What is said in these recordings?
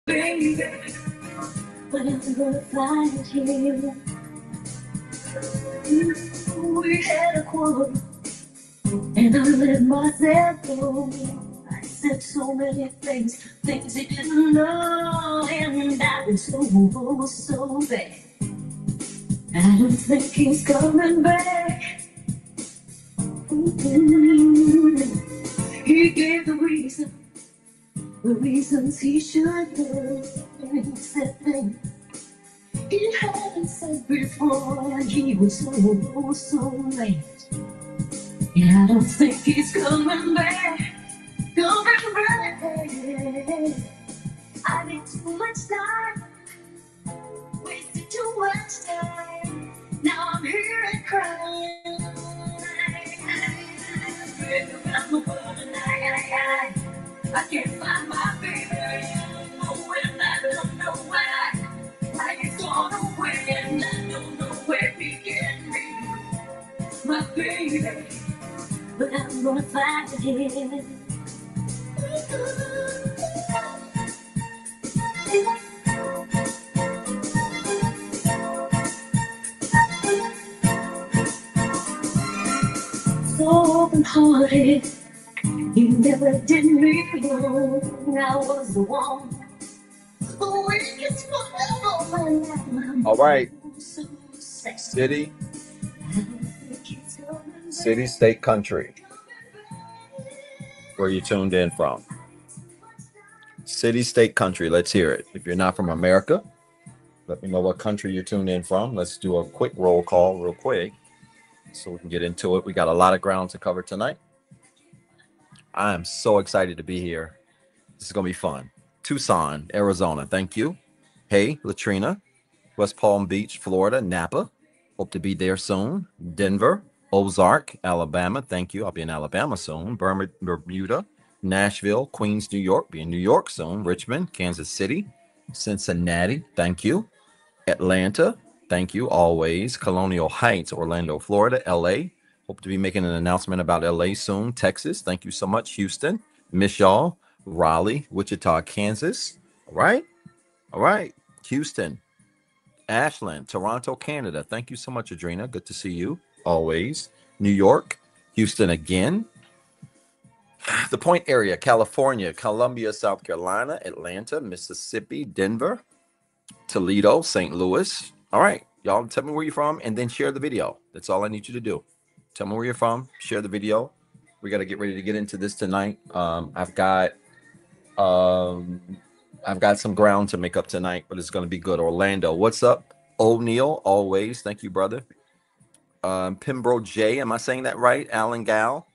Baby, but I'm gonna find you. We had a quarrel, and I let myself go. I said so many things he didn't know, and I was so bad. I don't think he's coming back. Mm. He gave the reasons he should go. And he said things he hadn't said before, and he was so late. Yeah, I don't think he's coming back. Coming back. I need too much time, wasted too much time. Now I'm here and crying. I'm a woman, I can't find my baby. And I don't know why. Why he's gone away, and I don't know where he can be. My baby, but I'm gonna find him. So open-hearted, you never did me wrong. I was the one. All right. City, state, country. Where you tuned in from? City, state, country. Let's hear it. If you're not from America, let me know what country you're tuned in from. Let's do a quick roll call real quick so we can get into it. We got a lot of ground to cover tonight. I am so excited to be here. This is going to be fun. Tucson, Arizona. Thank you. Hey, Latrina. West Palm Beach, Florida. Napa. Hope to be there soon. Denver. Ozark, Alabama. Thank you. I'll be in Alabama soon. Bermuda. Nashville. Queens, New York. Be in New York soon. Richmond. Kansas City. Cincinnati. Thank you. Atlanta. Thank you. Always. Colonial Heights, Orlando, Florida. LA. Hope to be making an announcement about LA soon. Texas. Thank you so much. Houston. Miss y'all. Raleigh, Wichita, Kansas. All right. All right. Houston. Ashland, Toronto, Canada. Thank you so much, Adrena. Good to see you. Always. New York. Houston again. The Point area, California, Columbia, South Carolina, Atlanta, Mississippi, Denver, Toledo, St. Louis. All right. Y'all tell me where you're from and then share the video. That's all I need you to do. Tell me where you're from. Share the video. We got to get ready to get into this tonight. I've got some ground to make up tonight, but it's going to be good. Orlando, what's up? O'Neill, always. Thank you, brother. Pembroke J, am I saying that right? Alan Gal,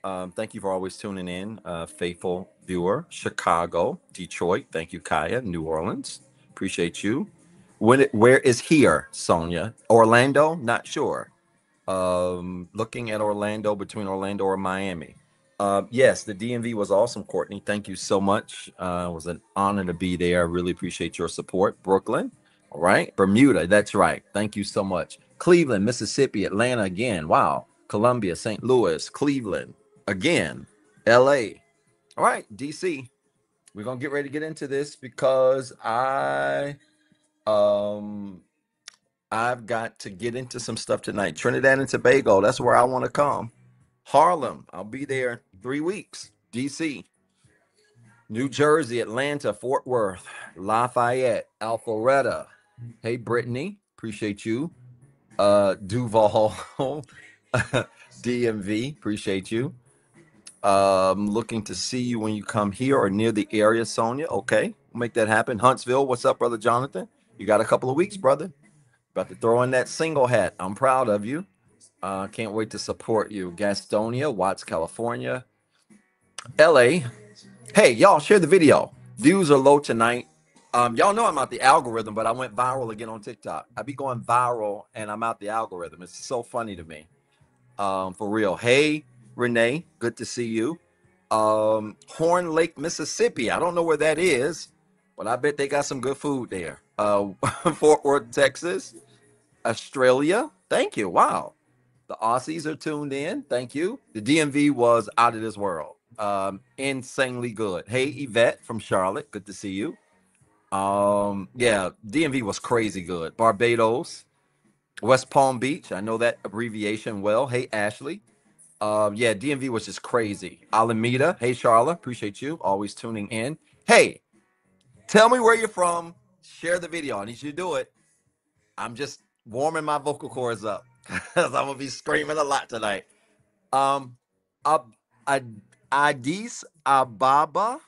thank you for always tuning in. Faithful viewer. Chicago, Detroit. Thank you, Kaya. New Orleans, appreciate you. Where is here, Sonia? Orlando, not sure. Looking at Orlando, between Orlando or Miami. Yes, the DMV was awesome, Courtney. Thank you so much. It was an honor to be there. I really appreciate your support. Brooklyn, all right. Bermuda, that's right. Thank you so much. Cleveland, Mississippi, Atlanta again. Wow. Columbia, St. Louis, Cleveland again. LA. All right, DC. We're gonna get ready to get into this because I've got to get into some stuff tonight. Trinidad and Tobago, that's where I want to come. Harlem, I'll be there 3 weeks. DC, New Jersey, Atlanta, Fort Worth, Lafayette, Alpharetta. Hey, Brittany, appreciate you. Duval, DMV, appreciate you. Looking to see you when you come here or near the area, Sonia. Okay, we'll make that happen. Huntsville, what's up, brother Jonathan? You got a couple of weeks, brother. About to throw in that single hat. I'm proud of you. Can't wait to support you. Gastonia, Watts, California. LA. Hey, y'all, share the video. Views are low tonight. Y'all know I'm out the algorithm, but I went viral again on TikTok. I be going viral and I'm out the algorithm. It's so funny to me. For real. Hey, Renee, good to see you. Horn Lake, Mississippi. I don't know where that is, but I bet they got some good food there. Fort Worth, Texas. Australia. Thank you. Wow. The Aussies are tuned in. Thank you. The DMV was out of this world. Insanely good. Hey, Yvette from Charlotte. Good to see you. Yeah, DMV was crazy good. Barbados, West Palm Beach. I know that abbreviation well. Hey, Ashley. Yeah, DMV was just crazy. Alameda. Hey, Charla. Appreciate you. Always tuning in. Hey, tell me where you're from. Share the video. I need you to do it. I'm just warming my vocal cords up because I'm gonna be screaming a lot tonight. Um, Ab- Ad- Addis Ababa.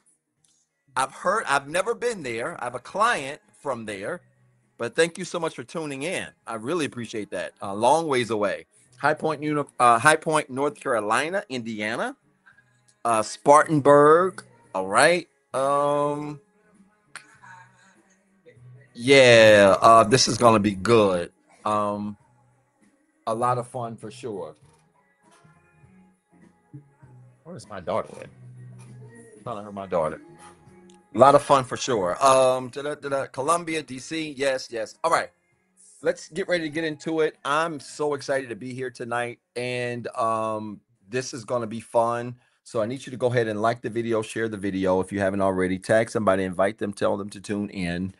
I've heard. I've never been there. I have a client from there, but thank you so much for tuning in. I really appreciate that. A long ways away. High Point, North Carolina, Indiana, Spartanburg. All right. Yeah. This is gonna be good. Um, a lot of fun for sure. Where's my daughter at? Trying to her my daughter. A lot of fun for sure. Columbia, DC. Yes, yes. All right. Let's get ready to get into it. I'm so excited to be here tonight, and this is going to be fun. So I need you to go ahead and like the video, share the video if you haven't already. Tag somebody, invite them, tell them to tune in,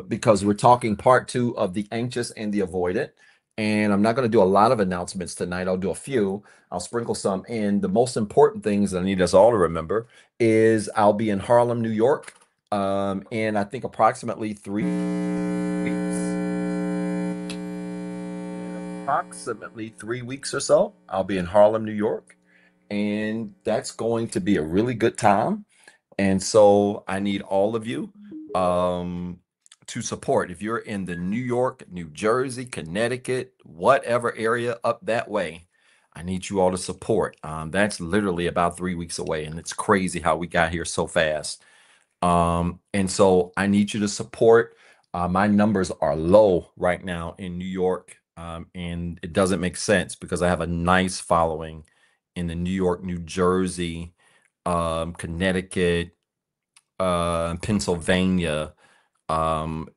because we're talking part two of the anxious and the avoidant. And I'm not going to do a lot of announcements tonight. I'll do a few. I'll sprinkle some in. The most important things that I need us all to remember is I'll be in Harlem, New York, in I think approximately 3 weeks. Approximately 3 weeks or so. I'll be in Harlem, New York, and that's going to be a really good time. And so I need all of you to support. If you're in the New York, New Jersey, Connecticut, whatever area up that way, I need you all to support. That's literally about 3 weeks away, and it's crazy how we got here so fast. And so I need you to support. My numbers are low right now in New York, and it doesn't make sense because I have a nice following in the New York, New Jersey, Connecticut, Pennsylvania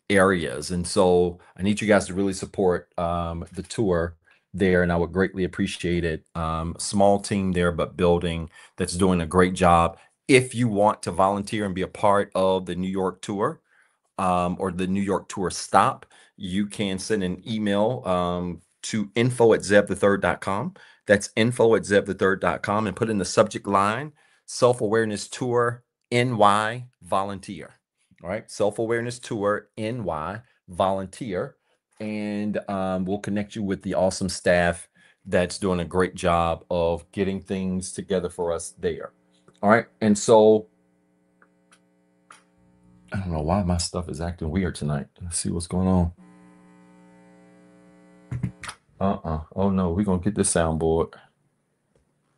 areas. And so I need you guys to really support the tour there, and I would greatly appreciate it. Small team there, but building that's doing a great job. If you want to volunteer and be a part of the New York tour, or the New York tour stop, you can send an email to info@zebthethird.com. That's info@zebthethird.com, and put in the subject line self-awareness tour NY volunteer. All right, self-awareness tour NY volunteer. And we'll connect you with the awesome staff that's doing a great job of getting things together for us there. All right, and so I don't know why my stuff is acting weird tonight. Let's see what's going on. Oh no, we're gonna get this soundboard.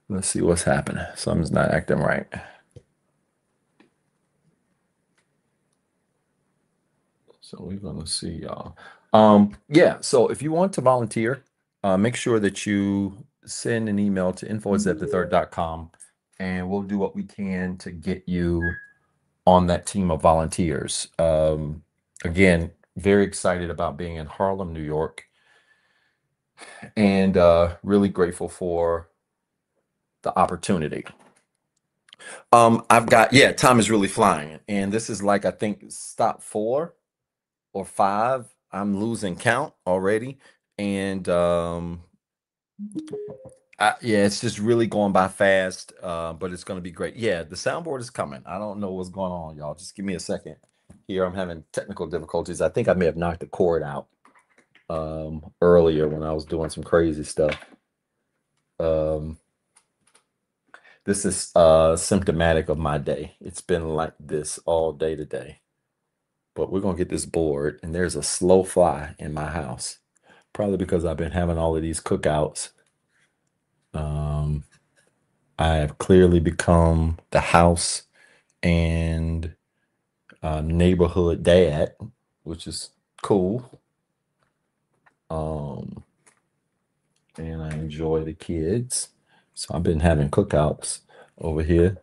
Let's see what's happening. Something's not acting right. So we're gonna see y'all. Yeah, so if you want to volunteer, make sure that you send an email to info@zebthethird.com, and we'll do what we can to get you on that team of volunteers. Again, very excited about being in Harlem, New York, and really grateful for the opportunity. I've got, yeah, time is really flying, and this is like I think stop 4 or 5. I'm losing count already, and yeah, it's just really going by fast. But it's going to be great. Yeah, the soundboard is coming. I don't know what's going on, y'all. Just give me a second. Here, I'm having technical difficulties. I think I may have knocked the cord out earlier when I was doing some crazy stuff. Um, this is symptomatic of my day. It's been like this all day today. But we're gonna get this board, and there's a slow fly in my house, probably because I've been having all of these cookouts. Um, I have clearly become the house and neighborhood dad, which is cool. Um, and I enjoy the kids, so I've been having cookouts over here.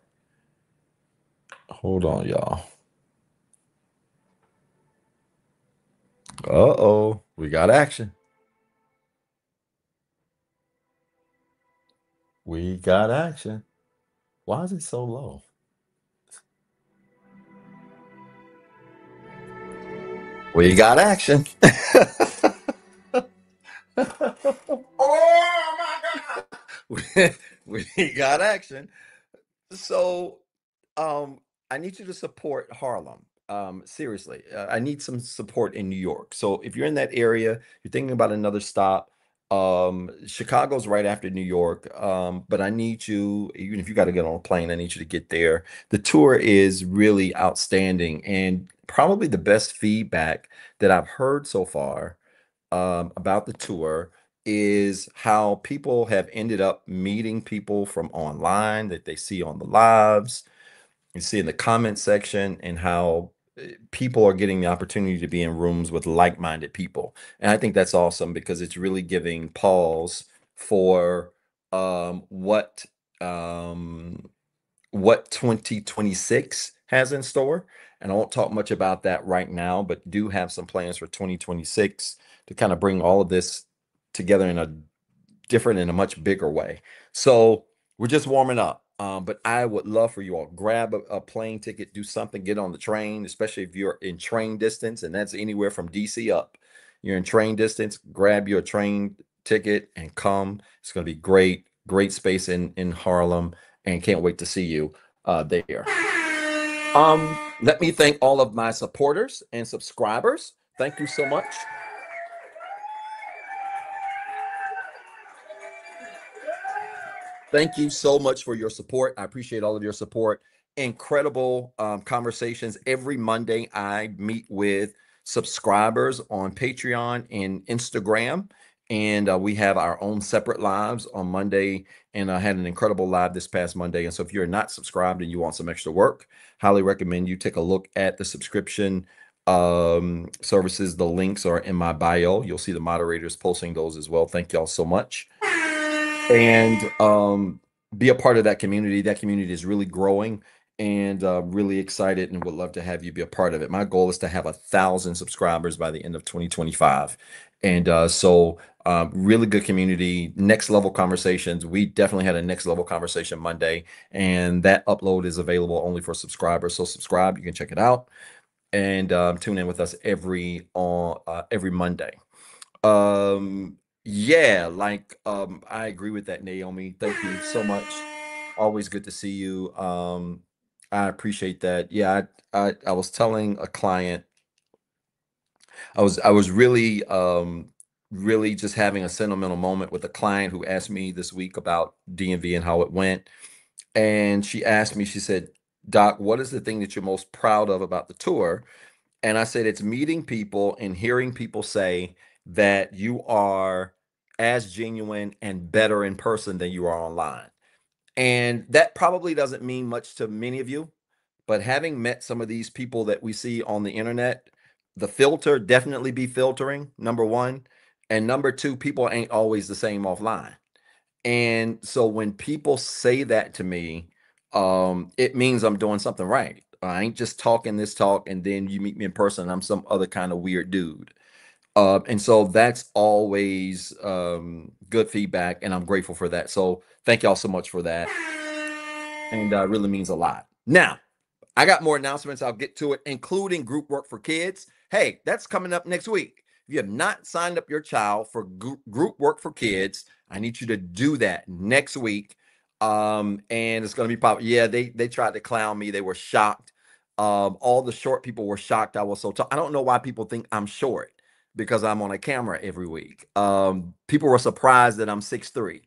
Hold on, y'all. Uh-oh, we got action. We got action. Why is it so low? We got action. Oh my God. We got action. So, um, I need you to support Harlem. Seriously, I need some support in New York. So, if you're in that area, you're thinking about another stop. Chicago's right after New York. But I need you, even if you got to get on a plane, I need you to get there. The tour is really outstanding and probably the best feedback that I've heard so far about the tour is how people have ended up meeting people from online that they see on the lives, you see in the comment section, and how people are getting the opportunity to be in rooms with like-minded people. And I think that's awesome because it's really giving pause for what what 2026 has in store. And I won't talk much about that right now, but do have some plans for 2026 to kind of bring all of this together in a different and a much bigger way. So we're just warming up. But I would love for you all grab a plane ticket, do something, get on the train, especially if you're in train distance, and that's anywhere from DC up. You're in train distance, grab your train ticket and come. It's going to be great, great space in Harlem, and can't wait to see you there. Let me thank all of my supporters and subscribers. Thank you so much. Thank you so much for your support. I appreciate all of your support. Incredible conversations. Every Monday, I meet with subscribers on Patreon and Instagram. And we have our own separate lives on Monday. And I had an incredible live this past Monday. And so if you're not subscribed and you want some extra work, highly recommend you take a look at the subscription services. The links are in my bio. You'll see the moderators posting those as well. Thank y'all so much. And be a part of that community. That community is really growing, and really excited, and would love to have you be a part of it. My goal is to have 1,000 subscribers by the end of 2025. And really good community, next level conversations. We definitely had a next level conversation Monday, and that upload is available only for subscribers. So subscribe, you can check it out, and tune in with us every Monday. Yeah, like, I agree with that, Naomi. Thank you so much. Always good to see you. I appreciate that. Yeah, I was telling a client, I was really really just having a sentimental moment with a client who asked me this week about DMV and how it went. And she asked me, she said, "Doc, what is the thing that you're most proud of about the tour?" And I said, it's meeting people and hearing people say that you are as genuine and better in person than you are online. And that probably doesn't mean much to many of you, but having met some of these people that we see on the internet, the filter definitely be filtering, number one. And number two, people ain't always the same offline. And so when people say that to me, it means I'm doing something right. I ain't just talking this talk and then you meet me in person and I'm some other kind of weird dude. And so that's always good feedback, and I'm grateful for that. So thank y'all so much for that, and really means a lot. Now, I got more announcements. I'll get to it, including group work for kids. Hey, that's coming up next week. If you have not signed up your child for group work for kids, I need you to do that next week. And it's going to be popular. Yeah, they tried to clown me. They were shocked. All the short people were shocked. I was so tall. I don't know why people think I'm short because I'm on a camera every week. People were surprised that I'm 6'3".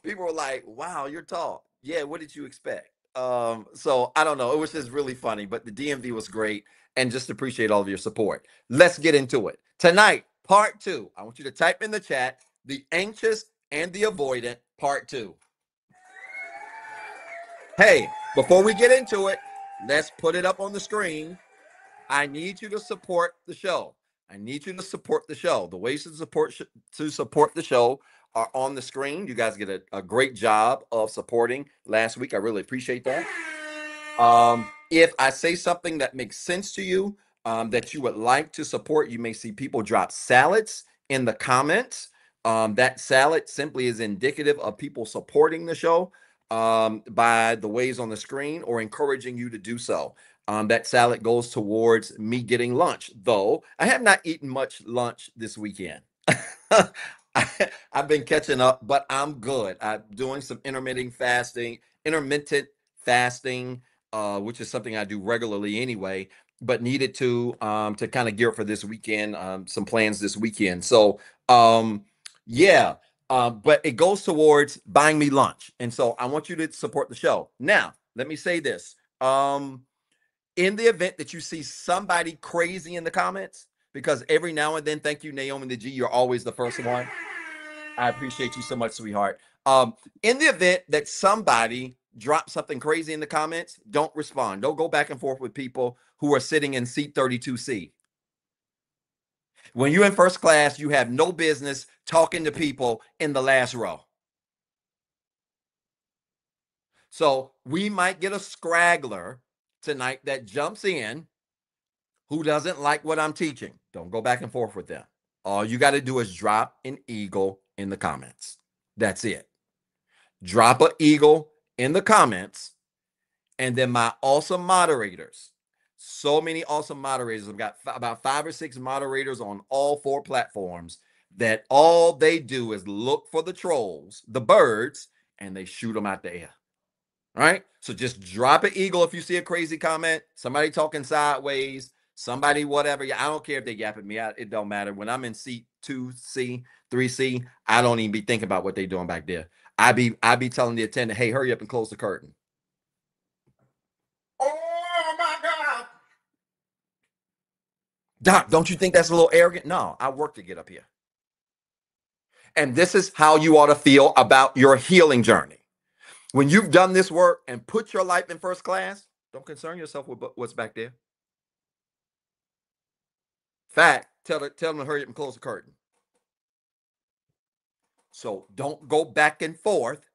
People were like, "Wow, you're tall." Yeah, what did you expect? So I don't know. It was just really funny, but the DMV was great, and just appreciate all of your support. Let's get into it. Tonight, part two. I want you to type in the chat the anxious and the avoidant, part two. Hey, before we get into it, let's put it up on the screen. I need you to support the show. I need you to support the show. The ways to support the show are on the screen. You guys get a great job of supporting last week. I really appreciate that. If I say something that makes sense to you, that you would like to support, you may see people drop salads in the comments. That salad simply is indicative of people supporting the show by the ways on the screen or encouraging you to do so. That salad goes towards me getting lunch, though I have not eaten much lunch this weekend. I've been catching up, but I'm good. I'm doing some intermittent fasting, which is something I do regularly anyway, but needed to kind of gear up for this weekend. Some plans this weekend. So yeah, but it goes towards buying me lunch, and so I want you to support the show. Now, let me say this. In the event that you see somebody crazy in the comments, because every now and then, thank you, Naomi the G, you're always the first one. I appreciate you so much, sweetheart. In the event that somebody drops something crazy in the comments, don't respond. Don't go back and forth with people who are sitting in seat 32C. When you're in first class, you have no business talking to people in the last row. So we might get a scraggler tonight that jumps in who doesn't like what I'm teaching. Don't go back and forth with them. All you got to do is drop an eagle in the comments. That's it. Drop an eagle in the comments. And then my awesome moderators, so many awesome moderators. I've got about 5 or 6 moderators on all 4 platforms that all they do is look for the trolls, the birds, and they shoot them out the air. All right. So just drop an eagle if you see a crazy comment, somebody talking sideways, somebody whatever. I don't care if they yap at me. It don't matter. When I'm in seat 2C, 3C, I don't even be thinking about what they doing back there. I be telling the attendant, hey, hurry up and close the curtain. Oh my God. Doc, don't you think that's a little arrogant? No, I work to get up here. And this is how you ought to feel about your healing journey. When you've done this work and put your life in first class, don't concern yourself with what's back there. Fact, tell them to hurry up and close the curtain. So don't go back and forth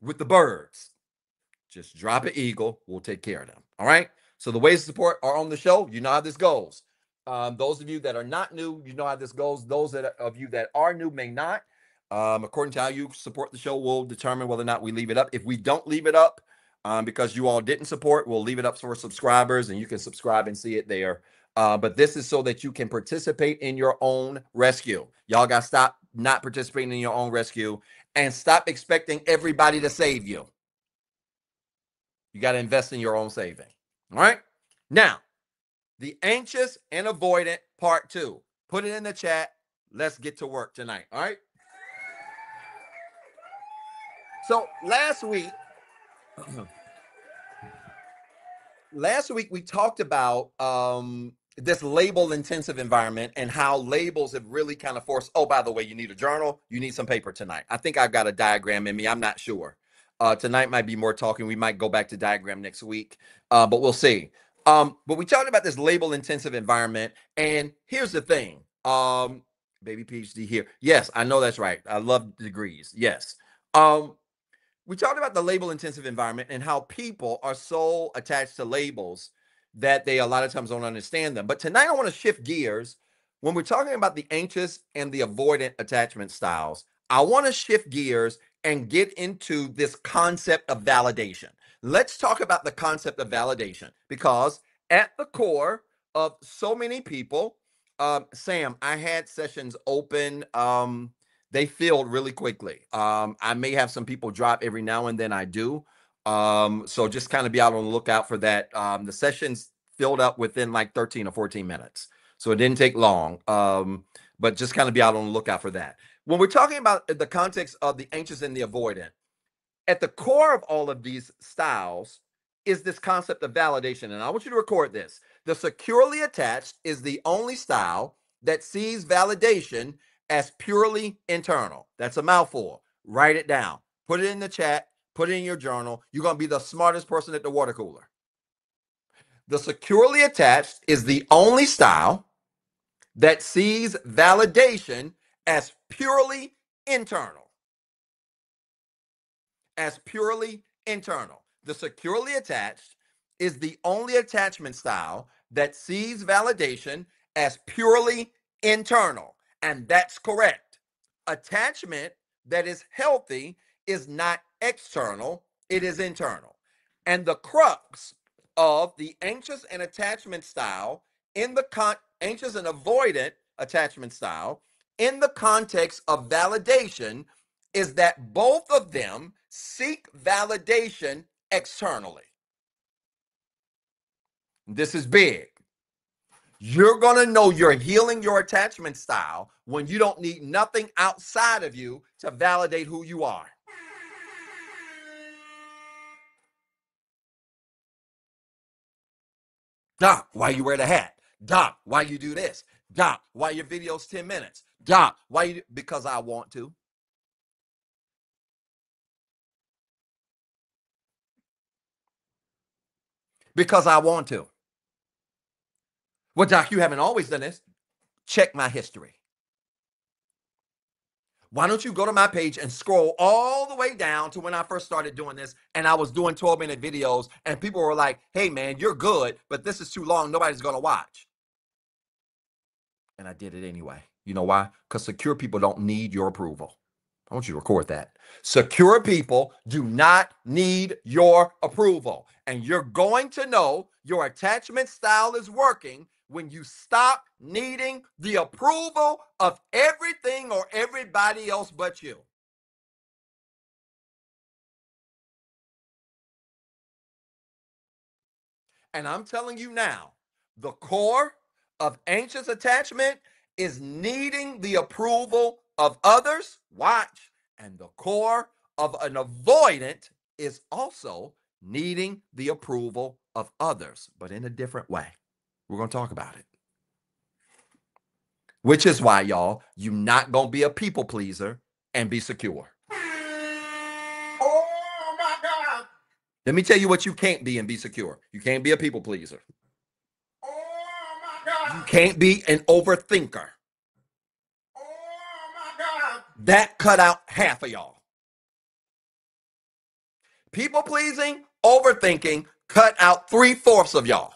with the birds. Just drop an eagle. We'll take care of them. All right. So the ways to support are on the show. You know how this goes. Those of you that are not new, you know how this goes. Those of you that are new may not. According to how you support the show, will determine whether or not we leave it up. If we don't leave it up, because you all didn't support, we'll leave it up for subscribers, and you can subscribe and see it there. But this is so that you can participate in your own rescue. Y'all got to stop not participating in your own rescue and stop expecting everybody to save you. You got to invest in your own saving. All right. Now, the anxious and avoidant part 2. Put it in the chat. Let's get to work tonight. All right. So last week we talked about this label intensive environment and how labels have really kind of forced. Oh, by the way, you need a journal. You need some paper tonight. I think I've got a diagram in me. I'm not sure. Tonight might be more talking. We might go back to diagram next week, but we'll see. But we talked about this label intensive environment, and here's the thing. Baby PhD here. Yes, I know that's right. I love degrees. Yes. We talked about the label intensive environment and how people are so attached to labels that they a lot of times don't understand them. But tonight I want to shift gears. When we're talking about the anxious and the avoidant attachment styles, I want to shift gears and get into this concept of validation. Let's talk about the concept of validation, because at the core of so many people, Sam, I had sessions open. They filled really quickly. I may have some people drop every now and then. I do. So just kind of be out on the lookout for that. The sessions filled up within like 13 or 14 minutes. So it didn't take long. But just kind of be out on the lookout for that. When we're talking about the context of the anxious and the avoidant, at the core of all of these styles is this concept of validation. And I want you to record this. The securely attached is the only style that sees validation as purely internal. That's a mouthful. Write it down. Put it in the chat. Put it in your journal. You're going to be the smartest person at the water cooler. The securely attached is the only style that sees validation as purely internal. As purely internal. The securely attached is the only attachment style that sees validation as purely internal. And that's correct. Attachment that is healthy is not external, it is internal. And the crux of the anxious and attachment style in the anxious and avoidant attachment style in the context of validation is that both of them seek validation externally. This is big. You're going to know you're healing your attachment style when you don't need nothing outside of you to validate who you are. Doc, why you wear the hat? Doc, why you do this? Doc, why your video's 10 minutes? Doc, why you? Because I want to. Because I want to. Well, Doc, you haven't always done this. Check my history. Why don't you go to my page and scroll all the way down to when I first started doing this and I was doing 12-minute videos and people were like, hey, man, you're good, but this is too long. Nobody's going to watch. And I did it anyway. You know why? Because secure people don't need your approval. I want you to record that. Secure people do not need your approval. And you're going to know your attachment style is working when you stop needing the approval of everything or everybody else but you. And I'm telling you now, the core of anxious attachment is needing the approval of others. Watch. And the core of an avoidant is also needing the approval of others, but in a different way. We're going to talk about it. Which is why, y'all, you're not going to be a people pleaser and be secure. Oh, my God. Let me tell you what you can't be and be secure. You can't be a people pleaser. Oh, my God. You can't be an overthinker. Oh, my God. That cut out half of y'all. People pleasing, overthinking, cut out 3/4 of y'all.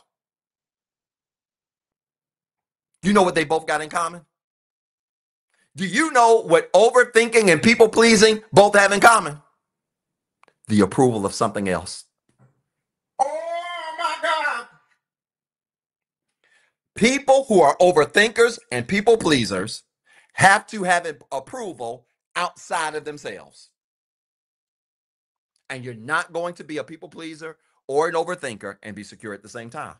You know what they both got in common? Do you know what overthinking and people pleasing both have in common? The approval of something else. Oh my God. People who are overthinkers and people pleasers have to have approval outside of themselves. And you're not going to be a people pleaser or an overthinker and be secure at the same time.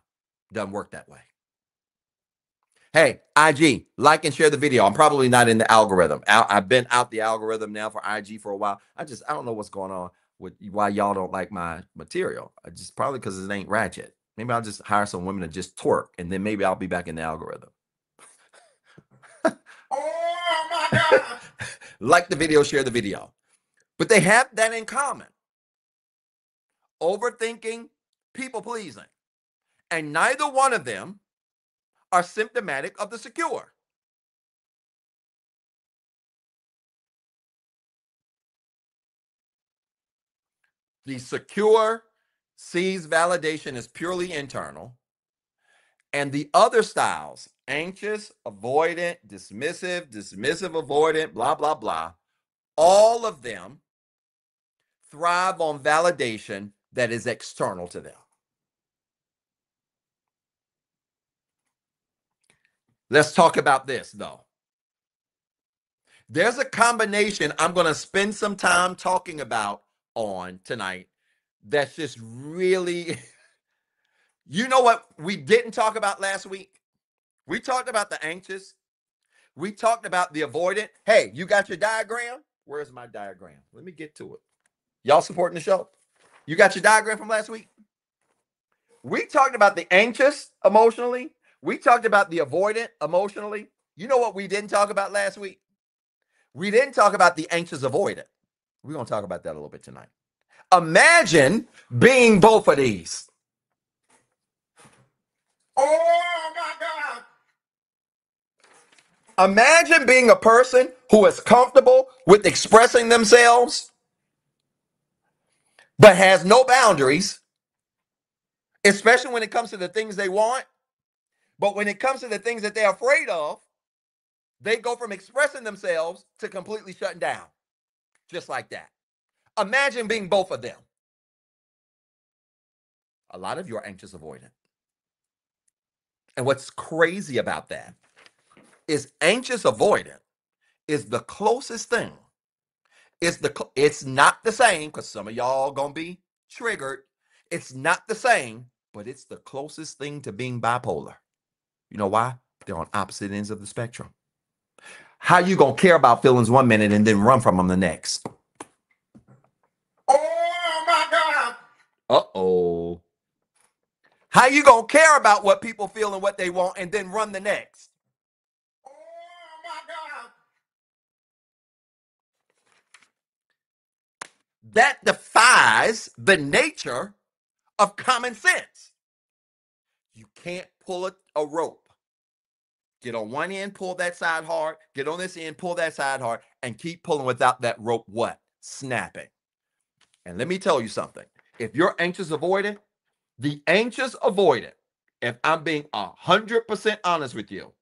Doesn't work that way. Hey, IG, like and share the video. I'm probably not in the algorithm. I've been out the algorithm now for IG for a while. I don't know what's going on with why y'all don't like my material. Just probably because it ain't ratchet. Maybe I'll just hire some women to just twerk, and then maybe I'll be back in the algorithm. Oh my God. Like the video, share the video. But they have that in common. Overthinking, people pleasing. And neither one of them are symptomatic of the secure. The secure sees validation as purely internal. And the other styles, anxious, avoidant, dismissive, avoidant, blah, blah, blah, all of them thrive on validation that is external to them. Let's talk about this, though. There's a combination I'm going to spend some time talking about on tonight that's just really, you know what we didn't talk about last week? We talked about the anxious. We talked about the avoidant. Hey, you got your diagram? Where's my diagram? Let me get to it. Y'all supporting the show? You got your diagram from last week? We talked about the anxious emotionally. We talked about the avoidant emotionally. You know what we didn't talk about last week? We didn't talk about the anxious avoidant. We're going to talk about that a little bit tonight. Imagine being both of these. Oh my God. Imagine being a person who is comfortable with expressing themselves, but has no boundaries, especially when it comes to the things they want. But when it comes to the things that they're afraid of, they go from expressing themselves to completely shutting down. Just like that. Imagine being both of them. A lot of you are anxious avoidant. And what's crazy about that is anxious avoidant is the closest thing. It's not the same because some of y'all gonna be triggered. It's not the same, but it's the closest thing to being bipolar. You know why? They're on opposite ends of the spectrum. How you gonna care about feelings one minute and then run from them the next? Oh my God. Uh-oh. How you gonna care about what people feel and what they want and then run the next? Oh my God. That defies the nature of common sense. You can't pull a rope. Get on one end, pull that side hard. Get on this end, pull that side hard, and keep pulling without that rope what? Snapping. And let me tell you something. If you're anxious avoidant, the anxious avoidant, if I'm being 100% honest with you,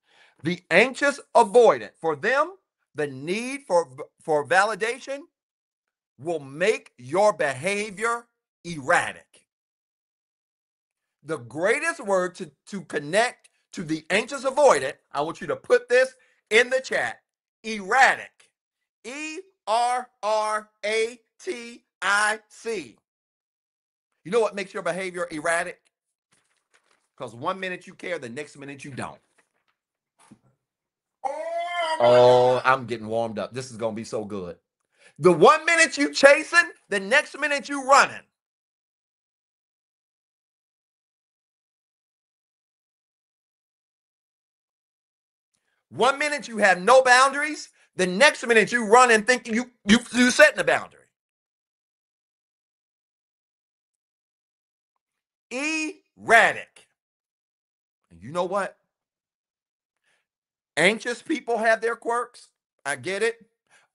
the anxious avoidant, for them, the need for validation will make your behavior erratic. The greatest word to connect to the anxious avoidant, I want you to put this in the chat: erratic. ERRATIC. You know what makes your behavior erratic? Because one minute you care, the next minute you don't. Oh, I'm getting warmed up. This is going to be so good. The one minute you chasing, the next minute you running. One minute you have no boundaries, the next minute you run and think you setting a boundary. Erratic. And you know what? Anxious people have their quirks. I get it.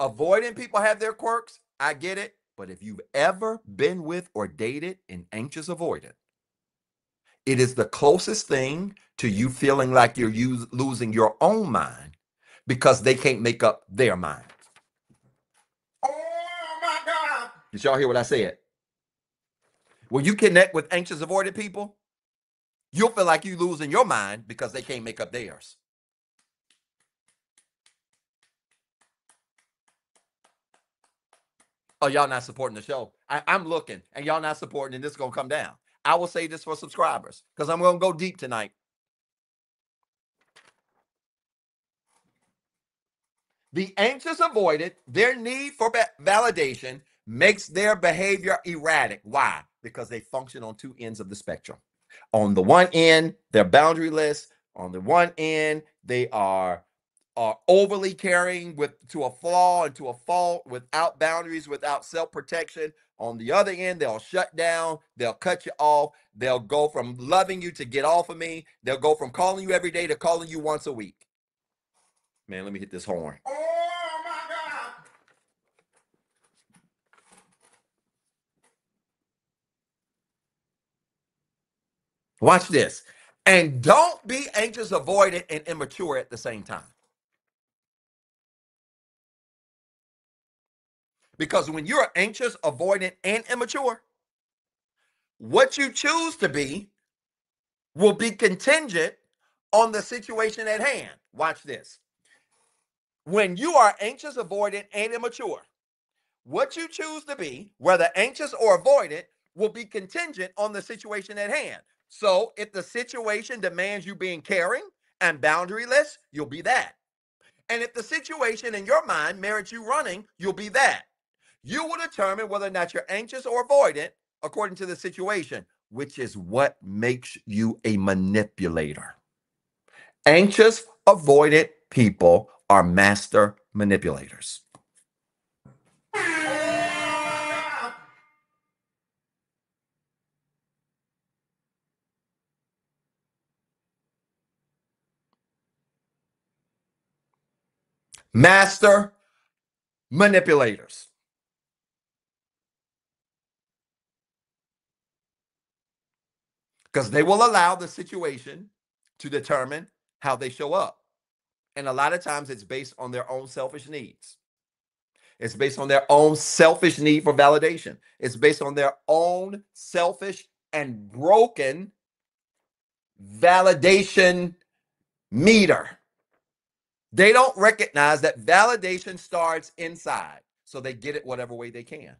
Avoidant people have their quirks. I get it. But if you've ever been with or dated an anxious avoidant, it is the closest thing to you feeling like you're losing your own mind because they can't make up their mind. Oh my God. Did y'all hear what I said? When you connect with anxious avoidant people, you'll feel like you're losing your mind because they can't make up theirs. Oh, y'all not supporting the show. I'm looking and y'all not supporting, and this is going to come down. I will say this for subscribers because I'm going to go deep tonight. The anxious avoidant, their need for validation makes their behavior erratic. Why? Because they function on two ends of the spectrum. On the one end, they're boundaryless. On the one end, they are overly caring to a flaw and to a fault, without boundaries, without self-protection. On the other end, they'll shut down, they'll cut you off, they'll go from loving you to get off of me, they'll go from calling you every day to calling you once a week. Man, let me hit this horn. Oh my God. Watch this. And don't be anxious, avoidant, and immature at the same time. Because when you're anxious, avoidant, and immature, what you choose to be will be contingent on the situation at hand. Watch this. When you are anxious, avoidant, and immature, what you choose to be, whether anxious or avoidant, will be contingent on the situation at hand. So if the situation demands you being caring and boundaryless, you'll be that. And if the situation in your mind merits you running, you'll be that. You will determine whether or not you're anxious or avoidant according to the situation, which is what makes you a manipulator. Anxious, avoidant people are master manipulators. Master manipulators. Because they will allow the situation to determine how they show up. And a lot of times it's based on their own selfish needs. It's based on their own selfish need for validation. It's based on their own selfish and broken validation meter. They don't recognize that validation starts inside. So they get it whatever way they can.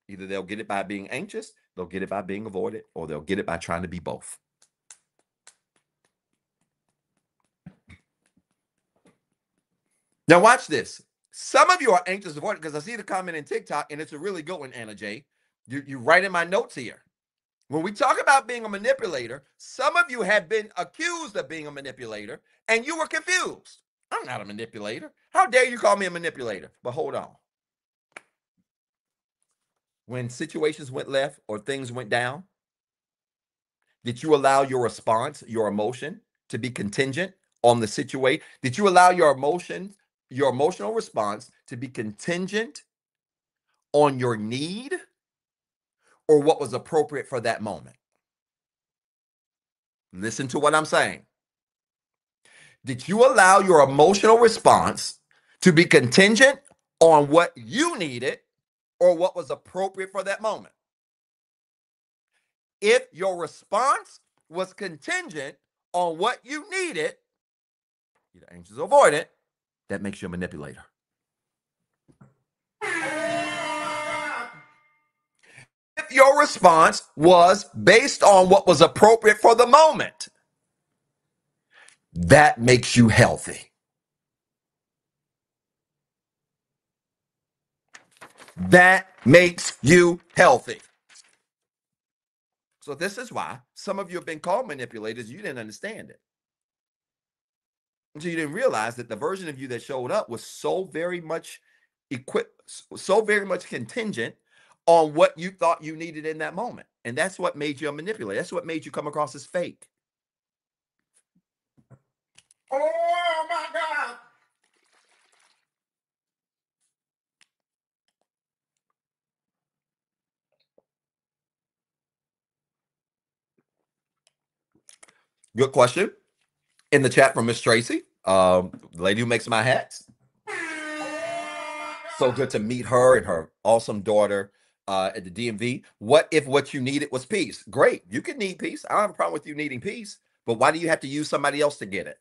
Either they'll get it by being anxious, they'll get it by being avoided, or they'll get it by trying to be both. Now watch this. Some of you are anxious avoidant because I see the comment in TikTok, and it's a really good one, Anna J. You write in my notes here. When we talk about being a manipulator, some of you have been accused of being a manipulator, and you were confused. I'm not a manipulator. How dare you call me a manipulator? But hold on. When situations went left or things went down, did you allow your response, your emotion, to be contingent on the situation? Did you allow your emotional response to be contingent on your need or what was appropriate for that moment? Listen to what I'm saying. Did you allow your emotional response to be contingent on what you needed or what was appropriate for that moment? If your response was contingent on what you needed, either anxious or avoidant, that makes you a manipulator. If your response was based on what was appropriate for the moment, that makes you healthy. That makes you healthy. So this is why some of you have been called manipulators. You didn't understand it. So you didn't realize that the version of you that showed up was so very much so very much contingent on what you thought you needed in that moment. And that's what made you a manipulator. That's what made you come across as fake. Oh my God. Good question. In the chat from Miss Tracy, the lady who makes my hats. So good to meet her and her awesome daughter at the DMV. What if what you needed was peace? Great. You can need peace. I don't have a problem with you needing peace. But why do you have to use somebody else to get it?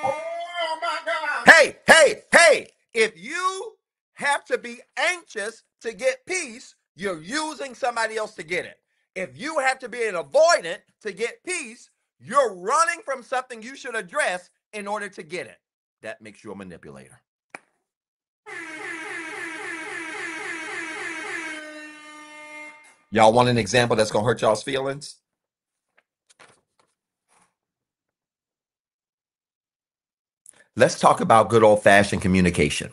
Oh my God. Hey. If you have to be anxious to get peace, you're using somebody else to get it. If you have to be an avoidant to get peace, you're running from something you should address in order to get it. That makes you a manipulator. Y'all want an example that's going to hurt y'all's feelings? Let's talk about good old-fashioned communication.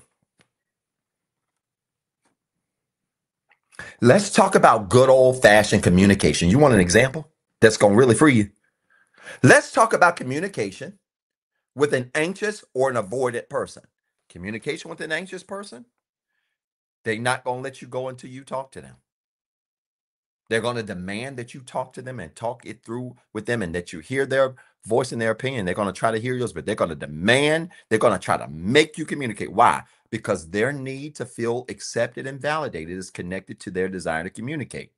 Let's talk about good old-fashioned communication. You want an example that's going to really free you? Let's talk about communication with an anxious or an avoidant person. Communication with an anxious person, they're not going to let you go until you talk to them. They're going to demand that you talk to them and talk it through with them and that you hear their voice and their opinion. They're going to try to hear yours, but they're going to demand, they're going to try to make you communicate. Why? Because their need to feel accepted and validated is connected to their desire to communicate.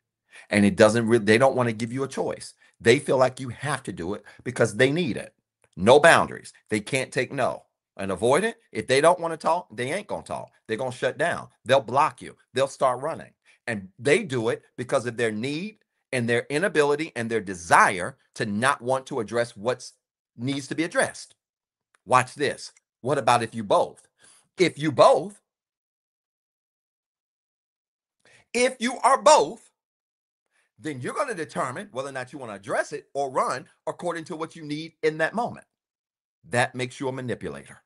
And it doesn't really, they don't want to give you a choice. They feel like you have to do it because they need it. No boundaries. They can't take no. An avoidant, if they don't want to talk, they ain't going to talk. They're going to shut down. They'll block you. They'll start running. And they do it because of their need and their inability and their desire to not want to address what needs to be addressed. Watch this. What about if you both? If you are both, then you're going to determine whether or not you want to address it or run according to what you need in that moment. That makes you a manipulator.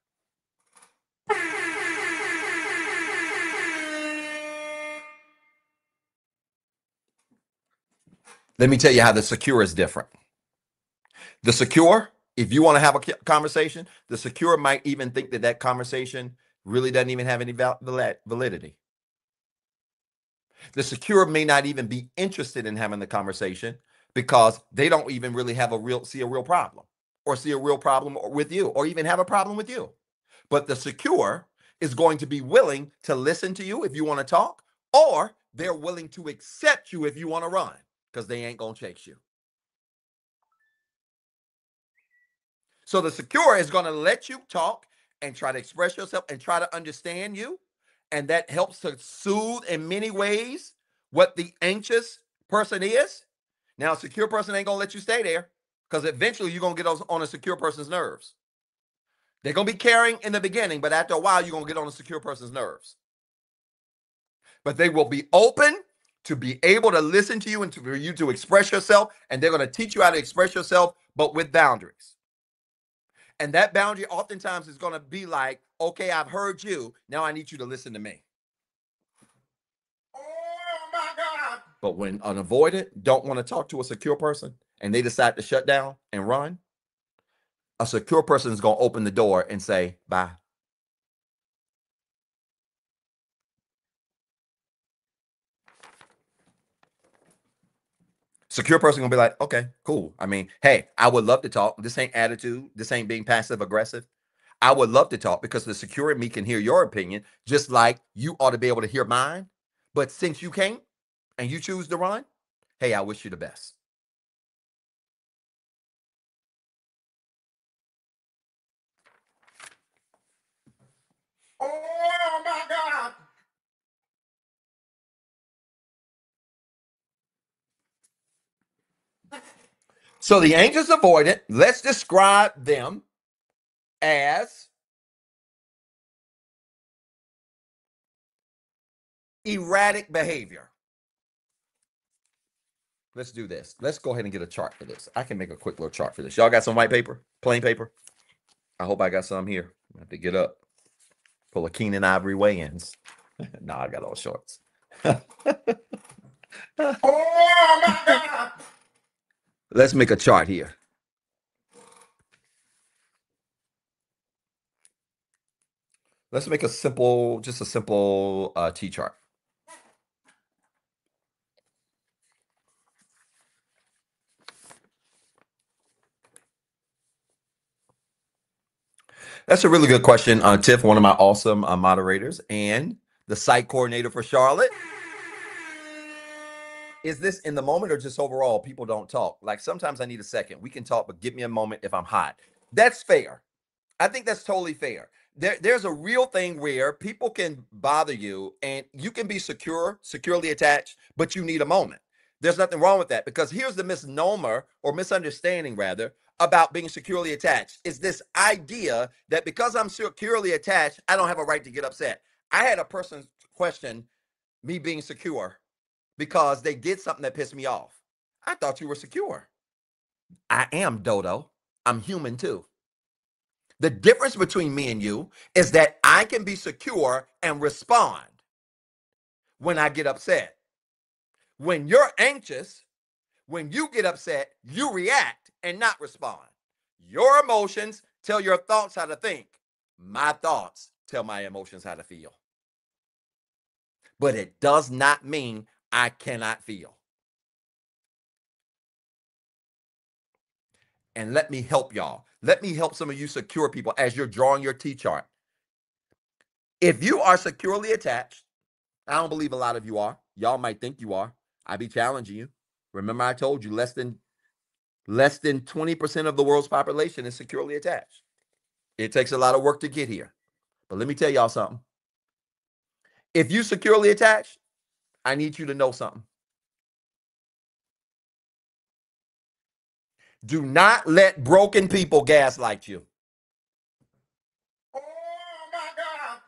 Let me tell you how the secure is different. The secure, if you want to have a conversation, the secure might even think that that conversation really doesn't even have any validity. The secure may not even be interested in having the conversation because they don't even really see a real problem with you or even have a problem with you. But the secure is going to be willing to listen to you if you want to talk, or they're willing to accept you if you want to run. because they ain't going to chase you. So the secure is going to let you talk and try to express yourself and try to understand you. And that helps to soothe in many ways what the anxious person is. Now, a secure person ain't going to let you stay there because eventually you're going to get on a secure person's nerves. They're going to be caring in the beginning, but after a while, you're going to get on a secure person's nerves. But they will be open to be able to listen to you and for you to express yourself. And they're going to teach you how to express yourself, but with boundaries. And that boundary oftentimes is going to be like, okay, I've heard you. Now I need you to listen to me. Oh my God. But when an avoidant don't want to talk to a secure person and they decide to shut down and run, a secure person is going to open the door and say, bye. Secure person gonna be like, okay, cool. I mean, hey, I would love to talk. This ain't attitude. This ain't being passive aggressive. I would love to talk because the secure in me can hear your opinion, just like you ought to be able to hear mine. But since you can't and you choose to run, hey, I wish you the best. Oh my God. So the anxious avoidant, let's describe them as erratic behavior. Let's do this. Let's go ahead and get a chart for this. I can make a quick little chart for this. Y'all got some white paper, plain paper? I hope I got some here. I have to get up. Pull a Keenan Ivory weigh-ins. No, I got all shorts. Oh my God. Let's make a chart here. Let's make just a simple T chart. That's a really good question, Tiff, one of my awesome moderators and the site coordinator for Charlotte. Is this in the moment or just overall? People don't talk. Like sometimes I need a second. We can talk, but give me a moment if I'm hot. That's fair. I think that's totally fair. There's a real thing where people can bother you and you can be securely attached, but you need a moment. There's nothing wrong with that because here's the misnomer or misunderstanding rather about being securely attached is this idea that because I'm securely attached, I don't have a right to get upset. I had a person question me being secure because they did something that pissed me off. I thought you were secure. I am, Dodo. I'm human too. The difference between me and you is that I can be secure and respond when I get upset. When you're anxious, when you get upset, you react and not respond. Your emotions tell your thoughts how to think. My thoughts tell my emotions how to feel. But it does not mean I cannot feel. And let me help y'all. Let me help some of you secure people as you're drawing your T chart. If you are securely attached, I don't believe a lot of you are. Y'all might think you are. I be challenging you. Remember, I told you less than 20% of the world's population is securely attached. It takes a lot of work to get here. But let me tell y'all something. If you securely attached, I need you to know something. Do not let broken people gaslight you. Oh my God.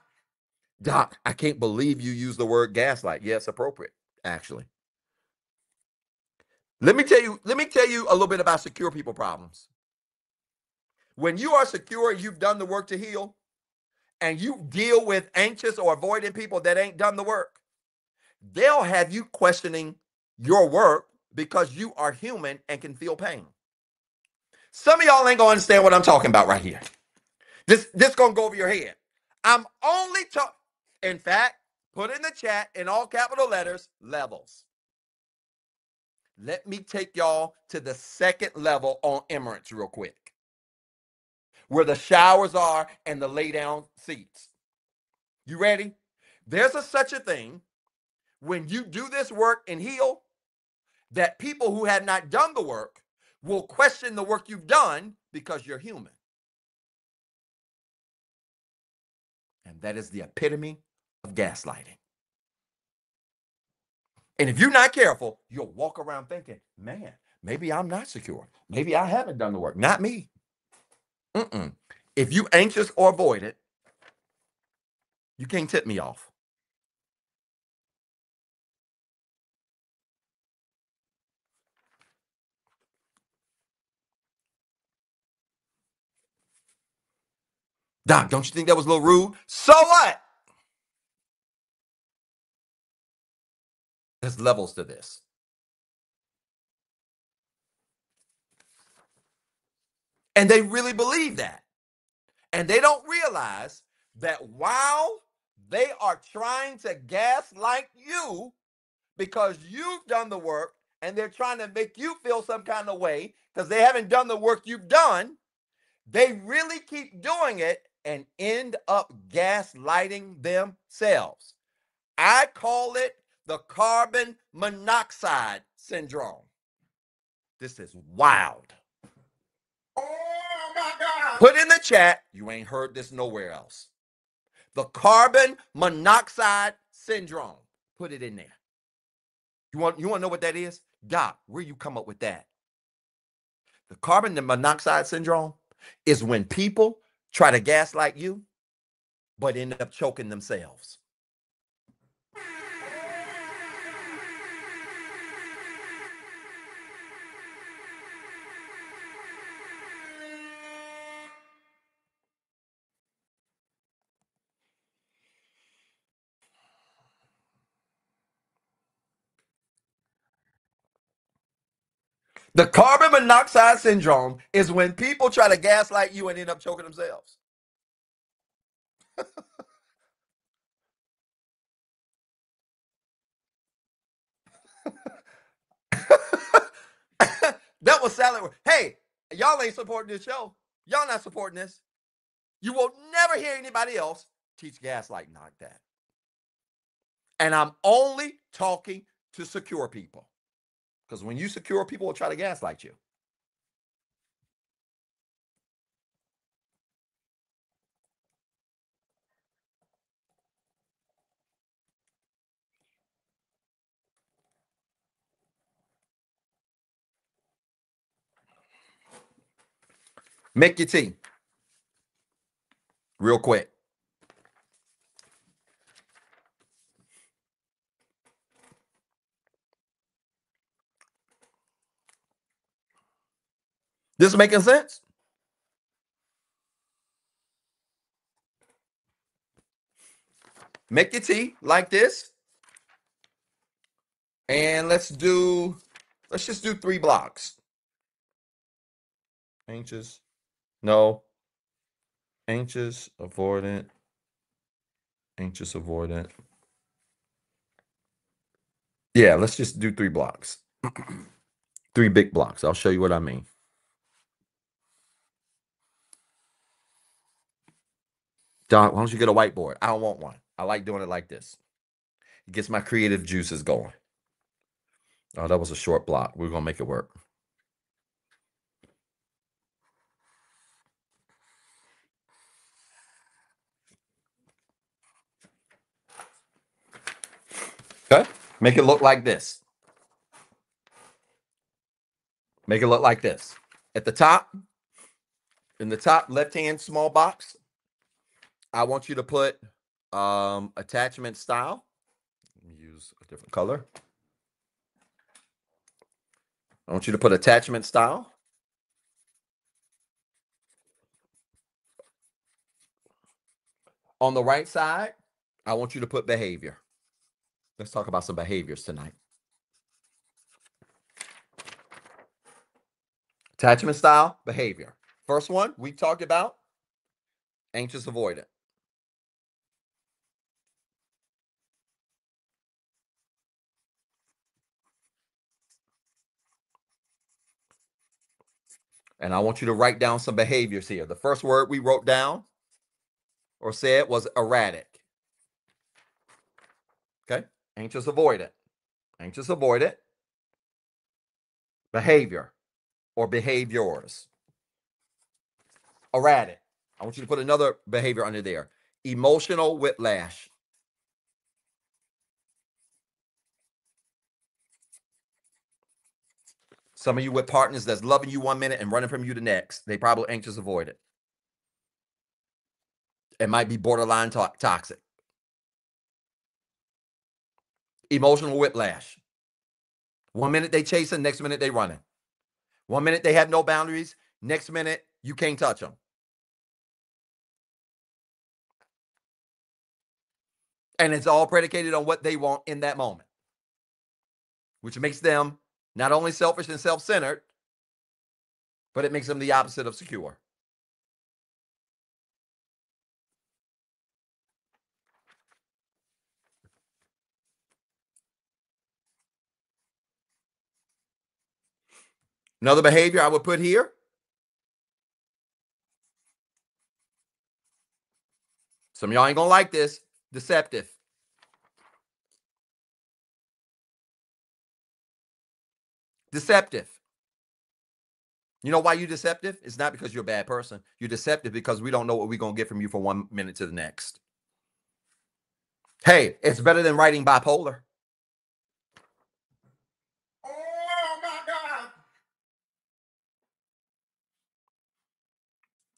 Doc, I can't believe you use the word gaslight. Yeah, it's appropriate, actually. Let me tell you a little bit about secure people problems. When you are secure, you've done the work to heal, and you deal with anxious or avoidant people that ain't done the work, they'll have you questioning your work because you are human and can feel pain. Some of y'all ain't gonna understand what I'm talking about right here. This gonna go over your head. I'm only talking. In fact, put in the chat in all capital letters, levels. Let me take y'all to the second level on Emirates real quick, where the showers are and the lay down seats. You ready? There's such a thing when you do this work and heal, that people who have not done the work will question the work you've done because you're human. And that is the epitome of gaslighting. And if you're not careful, you'll walk around thinking, man, maybe I'm not secure. Maybe I haven't done the work. Not me. Mm-mm. If you anxious or avoidant, you can't tip me off. Doc, don't you think that was a little rude? So what? There's levels to this. And they really believe that. And they don't realize that while they are trying to gaslight you because you've done the work and they're trying to make you feel some kind of way because they haven't done the work you've done, they really keep doing it and end up gaslighting themselves. I call it the carbon monoxide syndrome. This is wild. Oh my God. Put in the chat, you ain't heard this nowhere else. The carbon monoxide syndrome. Put it in there. You want to know what that is? Doc, where you come up with that? The carbon monoxide syndrome is when people try to gaslight you, but end up choking themselves. The carbon monoxide syndrome is when people try to gaslight you and end up choking themselves. That was salad. Hey, y'all ain't supporting this show. Y'all not supporting this. You will never hear anybody else teach gaslighting like that. And I'm only talking to secure people. Because when you secure, people will try to gaslight you. Make your tea. Real quick. This making sense? Make your tea like this. And let's just do 3 blocks. Anxious. No. Anxious, avoidant. Anxious, avoidant. Yeah, let's just do 3 blocks. 3 big blocks. I'll show you what I mean. Doc, why don't you get a whiteboard? I don't want one. I like doing it like this. It gets my creative juices going. Oh, that was a short block. We're going to make it work. Okay. Make it look like this. Make it look like this. At the top, in the top left-hand small box, I want you to put attachment style. Use a different color. I want you to put attachment style. On the right side, I want you to put behavior. Let's talk about some behaviors tonight. Attachment style, behavior. First one we talked about, anxious avoidant. And I want you to write down some behaviors here. The first word we wrote down or said was erratic. Okay, anxious avoidant. Anxious avoidant. behavior or behaviors. Erratic. I want you to put another behavior under there. Emotional whiplash. Some of you with partners that's loving you 1 minute and running from you the next. They probably anxious avoidant. It might be borderline toxic. Emotional whiplash. 1 minute they chasing, next minute they running. 1 minute they have no boundaries, next minute you can't touch them. And it's all predicated on what they want in that moment, which makes them not only selfish and self-centered, but it makes them the opposite of secure. Another behavior I would put here. Some of y'all ain't gonna like this. Deceptive. Deceptive. You know why you're deceptive? It's not because you're a bad person. You're deceptive because we don't know what we're going to get from you from 1 minute to the next. Hey, it's better than writing bipolar. Oh, my God.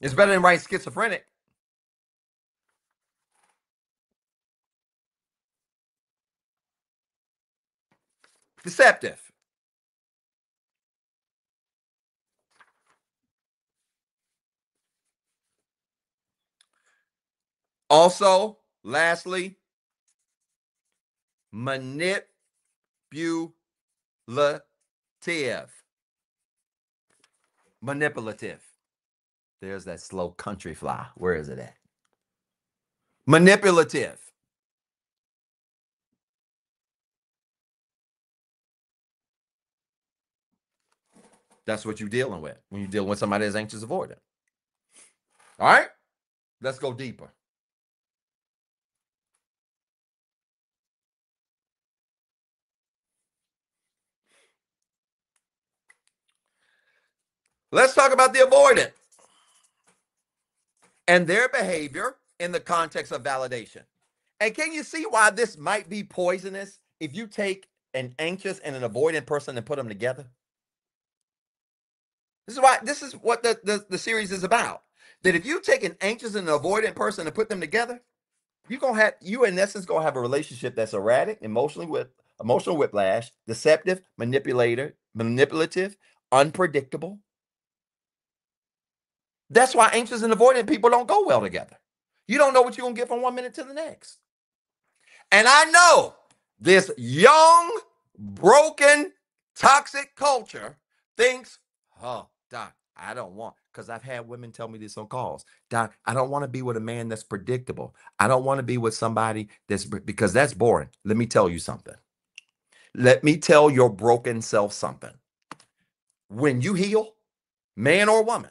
It's better than writing schizophrenic. Deceptive. Also, lastly, manipulative. Manipulative. There's that slow country fly. Where is it at? Manipulative. That's what you're dealing with when you're dealing with somebody that's anxious avoidant. All right? Let's go deeper. Let's talk about the avoidant and their behavior in the context of validation. And can you see why this might be poisonous if you take an anxious and an avoidant person and put them together? This is what the series is about. That if you take an anxious and an avoidant person and put them together, you in essence gonna have a relationship that's erratic, emotional whiplash, deceptive, manipulative, unpredictable. That's why anxious and avoidant people don't go well together. You don't know what you're gonna get from 1 minute to the next. And I know this young, broken, toxic culture thinks, oh, Doc, I don't want, because I've had women tell me this on calls. Doc, I don't want to be with a man that's predictable. I don't want to be with somebody because that's boring. Let me tell you something. Let me tell your broken self something. When you heal, man or woman,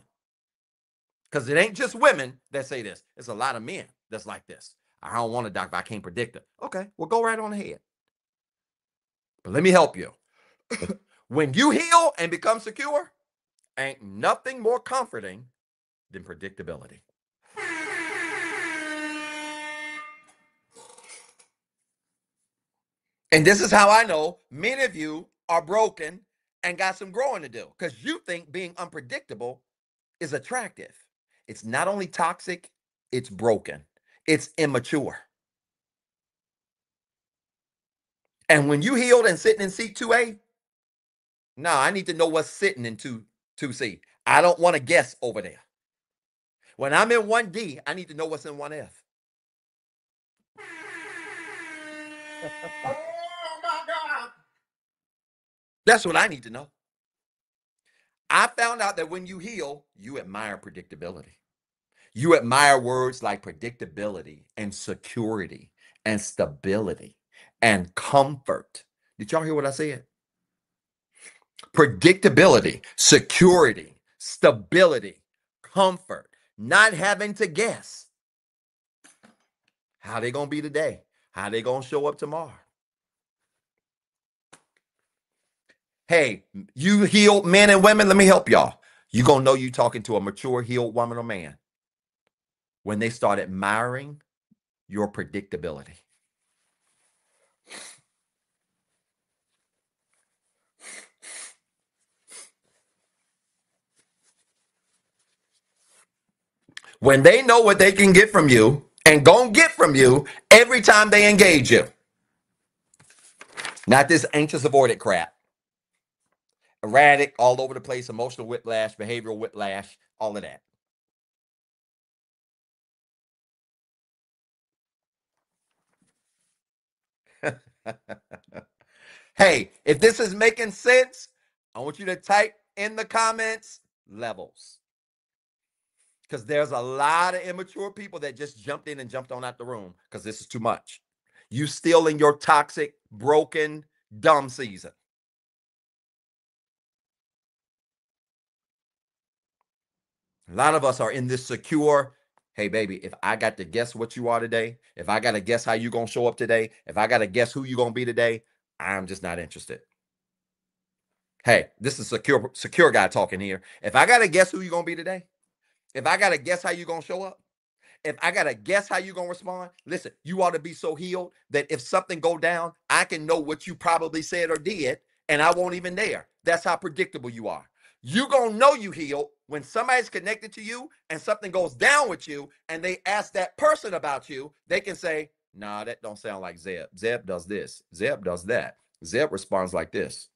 because it ain't just women that say this. It's a lot of men that's like this. I don't want a doctor. I can't predict it. Okay, well, go right on ahead. But let me help you. When you heal and become secure, ain't nothing more comforting than predictability. And this is how I know many of you are broken and got some growing to do because you think being unpredictable is attractive. It's not only toxic, it's broken, it's immature. And when you healed and sitting in seat 2A, now I need to know what's sitting in 2C. I don't want to guess over there. When I'm in 1D, I need to know what's in 1F. Oh my God. That's what I need to know. I found out that when you heal, you admire predictability. You admire words like predictability and security and stability and comfort. Did y'all hear what I said? Predictability, security, stability, comfort, not having to guess how they going to be today, how they going to show up tomorrow. Hey, you healed men and women, let me help y'all. You gonna know you talking to a mature, healed woman or man when they start admiring your predictability. When they know what they can get from you and gonna get from you every time they engage you. Not this anxious avoidant crap. Erratic, all over the place, emotional whiplash, behavioral whiplash, all of that. Hey, if this is making sense, I want you to type in the comments levels. Because there's a lot of immature people that just jumped in and jumped on out the room because this is too much. You still in your toxic, broken, dumb season. A lot of us are in this secure. Hey, baby, if I got to guess what you are today, if I got to guess how you going to show up today, if I got to guess who you going to be today, I'm just not interested. Hey, this is secure guy talking here. If I got to guess who you going to be today, if I got to guess how you going to show up, if I gotta guess how you gonna respond, listen, you ought to be so healed that if something go down, I can know what you probably said or did, and I won't even there. That's how predictable you are. You gonna know you healed when somebody's connected to you and something goes down with you, and they ask that person about you. They can say, "Nah, that don't sound like Zeb. Zeb does this. Zeb does that. Zeb responds like this."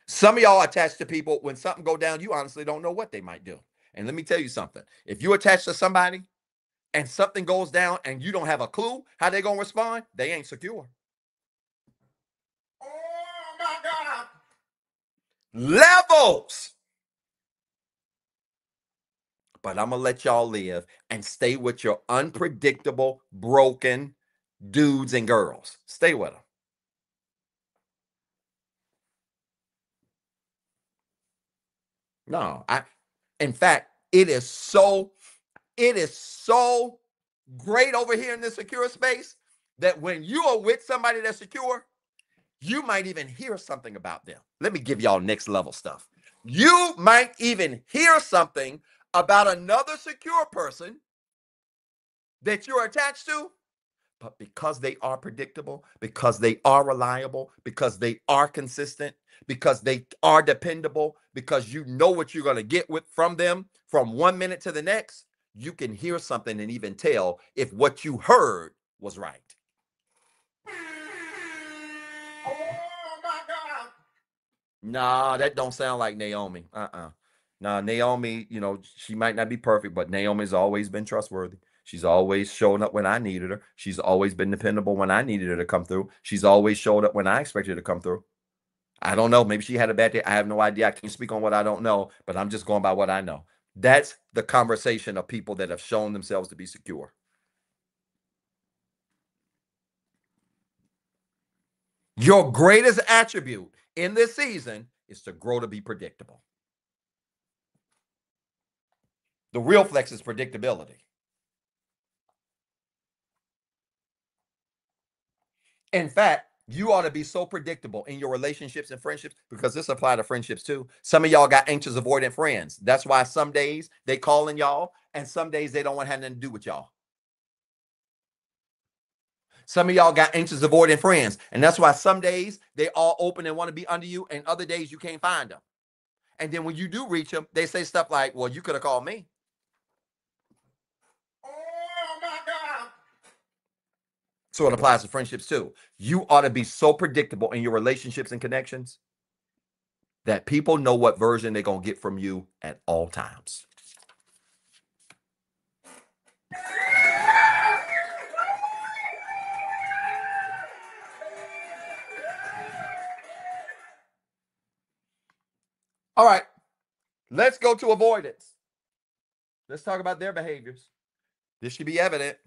Some of y'all attach to people when something go down, you honestly don't know what they might do. And let me tell you something. If you attach to somebody and something goes down and you don't have a clue how they're gonna respond, they ain't secure. Oh my God. Levels. But I'm gonna let y'all live and stay with your unpredictable, broken dudes and girls. Stay with them. No, in fact, it is so great over here in this secure space that when you are with somebody that's secure, you might even hear something about them. Let me give y'all next level stuff. You might even hear something about another secure person that you're attached to, but because they are predictable, because they are reliable, because they are consistent, because they are dependable, because you know what you're going to get with from them from 1 minute to the next, you can hear something and even tell if what you heard was right. Oh my God. Nah, that don't sound like Naomi. Nah, Naomi, she might not be perfect, but Naomi's always been trustworthy. She's always shown up when I needed her. She's always been dependable when I needed her to come through. She's always showed up when I expected her to come through. I don't know. Maybe she had a bad day. I have no idea. I can't speak on what I don't know, but I'm just going by what I know. That's the conversation of people that have shown themselves to be secure. Your greatest attribute in this season is to grow to be predictable. The real flex is predictability. In fact, you ought to be so predictable in your relationships and friendships because this applies to friendships too. Some of y'all got anxious avoidant friends. That's why some days they calling y'all and some days they don't want to have nothing to do with y'all. Some of y'all got anxious avoidant friends, and that's why some days they all open and want to be under you, and other days you can't find them. And then when you do reach them, they say stuff like, "Well, you could have called me." Oh my God. So it applies to friendships too. You ought to be so predictable in your relationships and connections that people know what version they're going to get from you at all times. All right, let's go to avoidance. Let's talk about their behaviors. This should be evident.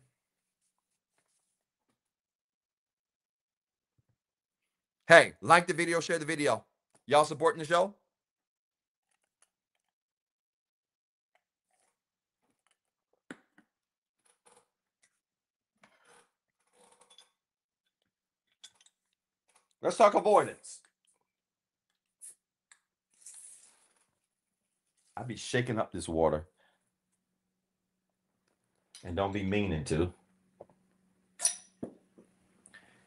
Hey, like the video, share the video. Y'all supporting the show? Let's talk avoidance. I be shaking up this water and don't be meaning to.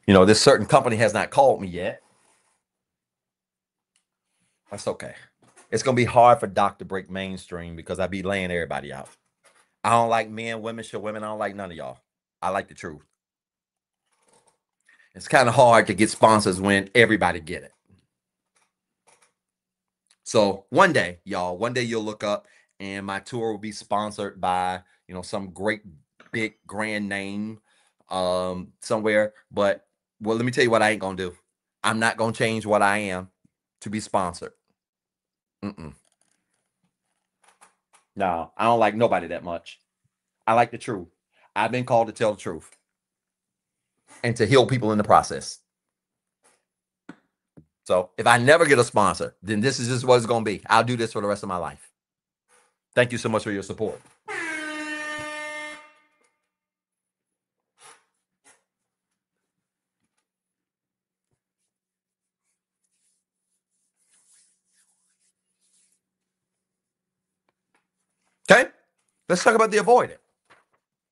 You know, this certain company has not called me yet. That's okay. It's gonna be hard for Doc to break mainstream because I be laying everybody out. I don't like men, women, show women. I don't like none of y'all. I like the truth. It's kind of hard to get sponsors when everybody get it. So one day, y'all, one day you'll look up and my tour will be sponsored by, some great big grand name somewhere. But well, let me tell you what I ain't gonna do. I'm not gonna change what I am to be sponsored. Mm-mm. No, I don't like nobody that much. I like the truth. I've been called to tell the truth and to heal people in the process. So if I never get a sponsor, then this is just what it's gonna be. I'll do this for the rest of my life. Thank you so much for your support. Okay, let's talk about the avoidant.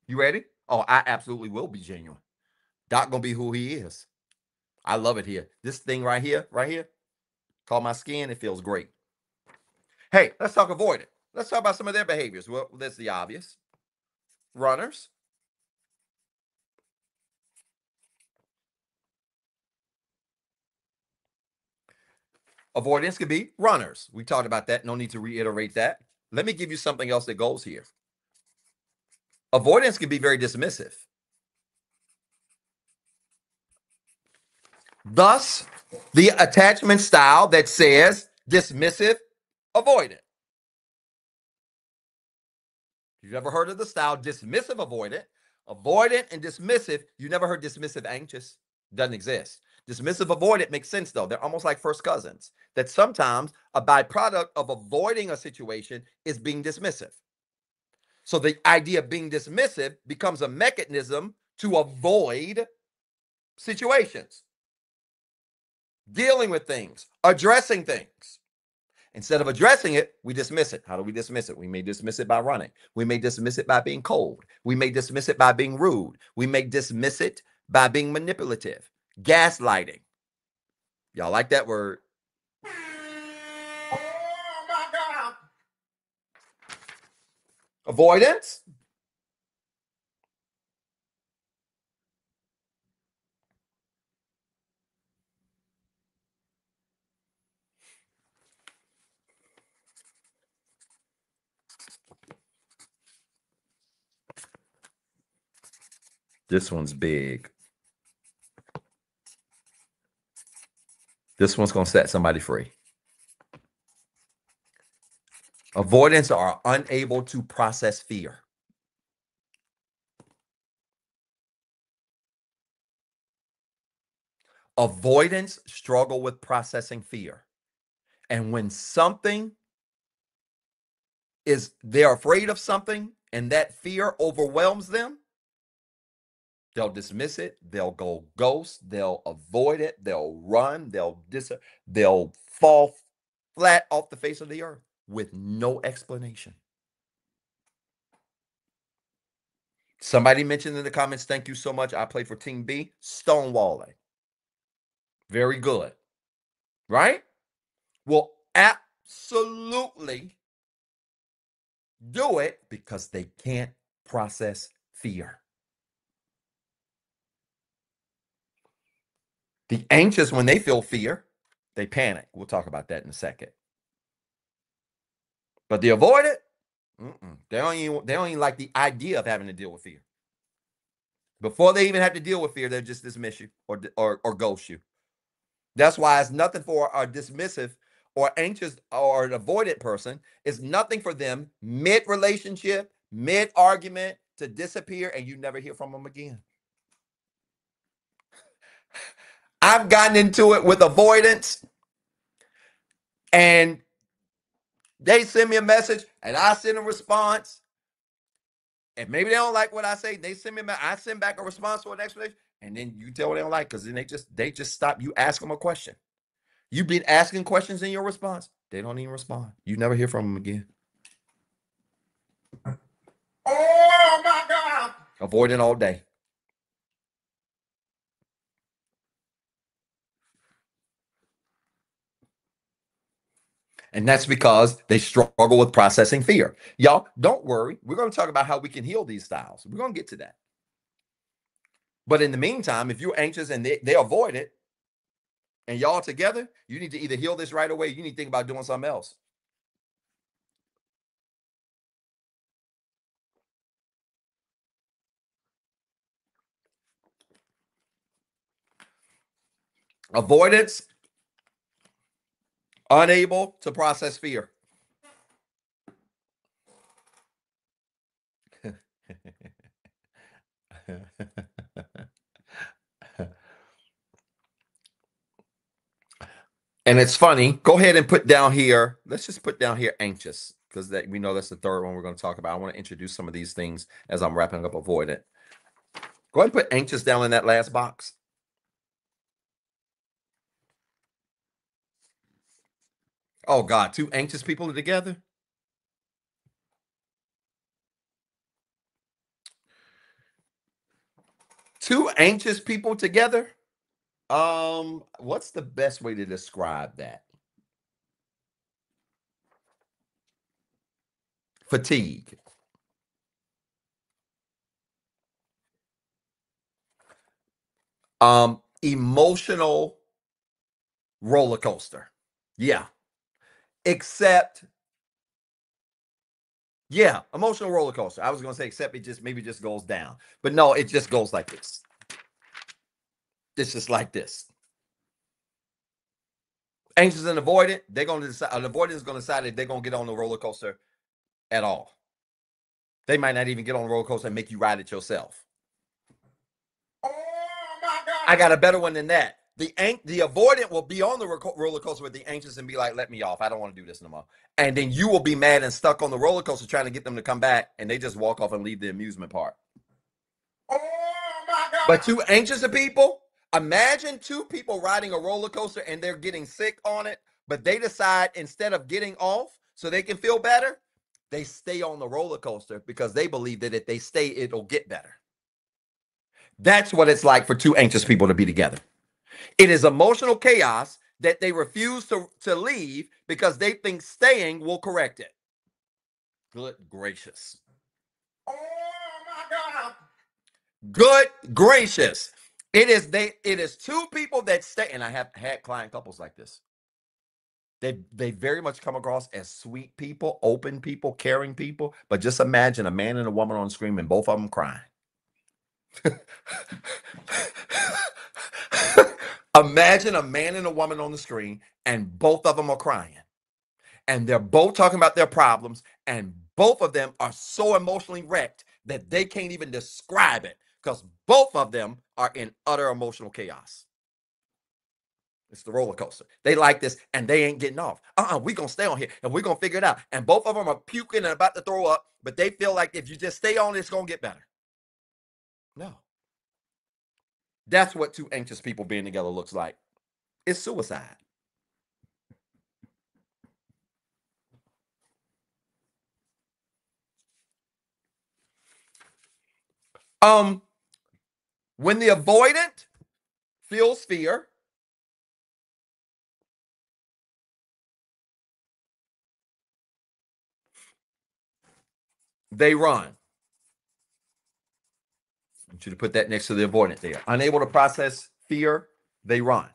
You ready? Oh, I absolutely will be genuine. Doc gonna be who he is. I love it here. This thing right here, called my skin. It feels great. Hey, let's talk avoidant. Let's talk about some of their behaviors. Well, that's the obvious. Runners. Avoidance could be runners. We talked about that. No need to reiterate that. Let me give you something else that goes here. Avoidance can be very dismissive. Thus, the attachment style that says dismissive, avoidant. You've ever heard of the style dismissive, avoidant? Avoidant and dismissive. You never heard dismissive, anxious? Doesn't exist. Dismissive, avoidant makes sense though. They're almost like first cousins. That sometimes a byproduct of avoiding a situation is being dismissive. So the idea of being dismissive becomes a mechanism to avoid situations, dealing with things, addressing things. Instead of addressing it, we dismiss it. How do we dismiss it? We may dismiss it by running. We may dismiss it by being cold. We may dismiss it by being rude. We may dismiss it by being manipulative, gaslighting. Y'all like that word? Oh my God. Avoidance. This one's big. This one's going to set somebody free. Avoidance are unable to process fear. Avoidance struggle with processing fear. And when something is, they're afraid of something and that fear overwhelms them, they'll dismiss it, they'll go ghost, they'll avoid it, they'll run, they'll fall flat off the face of the earth with no explanation. Somebody mentioned in the comments, thank you so much. I played for Team B, stonewalling. Very good. Right? Will absolutely do it because they can't process fear. The anxious, when they feel fear, they panic. We'll talk about that in a second. But the avoidant, they don't even like the idea of having to deal with fear. Before they even have to deal with fear, they'll just dismiss you or ghost you. That's why it's nothing for a dismissive or anxious or an avoidant person. It's nothing for them mid-relationship, mid-argument to disappear and you never hear from them again. I've gotten into it with avoidance and they send me a message and I send a response. And maybe they don't like what I say. They send me, I send back a response or an explanation, and then you tell what they don't like because then they just stop. You ask them a question. You've been asking questions in your response. They don't even respond. You never hear from them again. Oh my God. Avoiding all day. And that's because they struggle with processing fear. Y'all, don't worry. We're going to talk about how we can heal these styles. We're going to get to that. But in the meantime, if you're anxious and they avoid it, and y'all together, you need to either heal this right away. You need to think about doing something else. Avoidance, unable to process fear. And it's funny. Go ahead and put down here. Let's just put down here anxious, because that we know that's the third one we're going to talk about. I want to introduce some of these things as I'm wrapping up avoidant. Go ahead and put anxious down in that last box. Oh God, two anxious people are together. Two anxious people together. What's the best way to describe that? Fatigue. Emotional roller coaster. Yeah. Except, yeah, emotional roller coaster. I was gonna say, except it just maybe just goes down. But no, it just goes like this. It's just like this. Anxious and avoidant, they're gonna decide, an avoidant is gonna decide if they're gonna get on the roller coaster at all. They might not even get on the roller coaster and make you ride it yourself. Oh my God. I got a better one than that. The avoidant will be on the roller coaster with the anxious and be like, let me off. I don't want to do this no more. And then you will be mad and stuck on the roller coaster trying to get them to come back, and they just walk off and leave the amusement park. Oh my God. But two anxious people, imagine two people riding a roller coaster and they're getting sick on it, but they decide instead of getting off so they can feel better, they stay on the roller coaster because they believe that if they stay, it'll get better. That's what it's like for two anxious people to be together. It is emotional chaos that they refuse to leave because they think staying will correct it. Good gracious. Oh my God. Good gracious. It is two people that stay, and I have had client couples like this. They very much come across as sweet people, open people, caring people. But just imagine a man and a woman on the screen and both of them crying. Imagine a man and a woman on the screen and both of them are crying. And they're both talking about their problems, and both of them are so emotionally wrecked that they can't even describe it because both of them are in utter emotional chaos. It's the roller coaster. They like this and they ain't getting off. We're going to stay on here and we're going to figure it out. And both of them are puking and about to throw up, but they feel like if you just stay on, it's going to get better. No. That's what two anxious people being together looks like. It's suicide. When the avoidant feels fear, they run. I want you to put that next to the avoidant there. Unable to process fear, they run.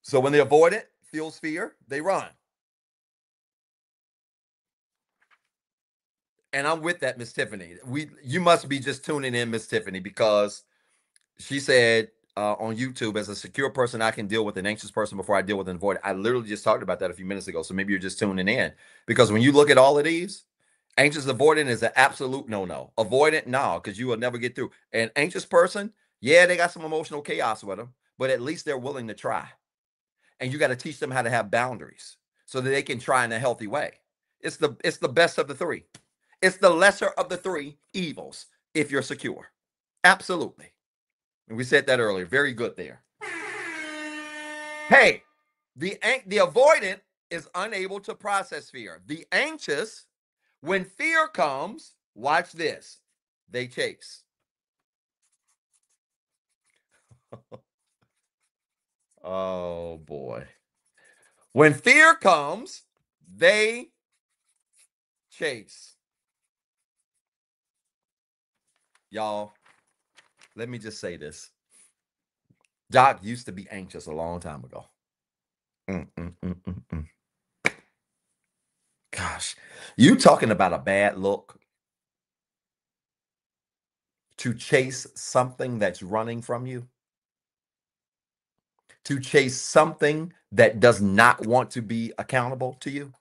So when the avoidant feels fear, they run. And I'm with that, Miss Tiffany. You must be just tuning in, Miss Tiffany, because she said on YouTube, as a secure person, I can deal with an anxious person before I deal with an avoidant. I literally just talked about that a few minutes ago. So maybe you're just tuning in. Because when you look at all of these, anxious avoidant is an absolute no. Avoidant, no, because you will never get through. An anxious person, yeah, they got some emotional chaos with them, but at least they're willing to try. And you got to teach them how to have boundaries so that they can try in a healthy way. It's the best of the three. It's the lesser of the three evils if you're secure. Absolutely. And we said that earlier. Very good there. Hey, the avoidant is unable to process fear. The anxious, when fear comes, Watch this. They chase. Oh boy. When fear comes, they chase. Y'all, let me just say this. Doc used to be anxious a long time ago. Mm, mm, mm, mm, mm. Gosh, you talking about a bad look to chase something that's running from you, to chase something that does not want to be accountable to you.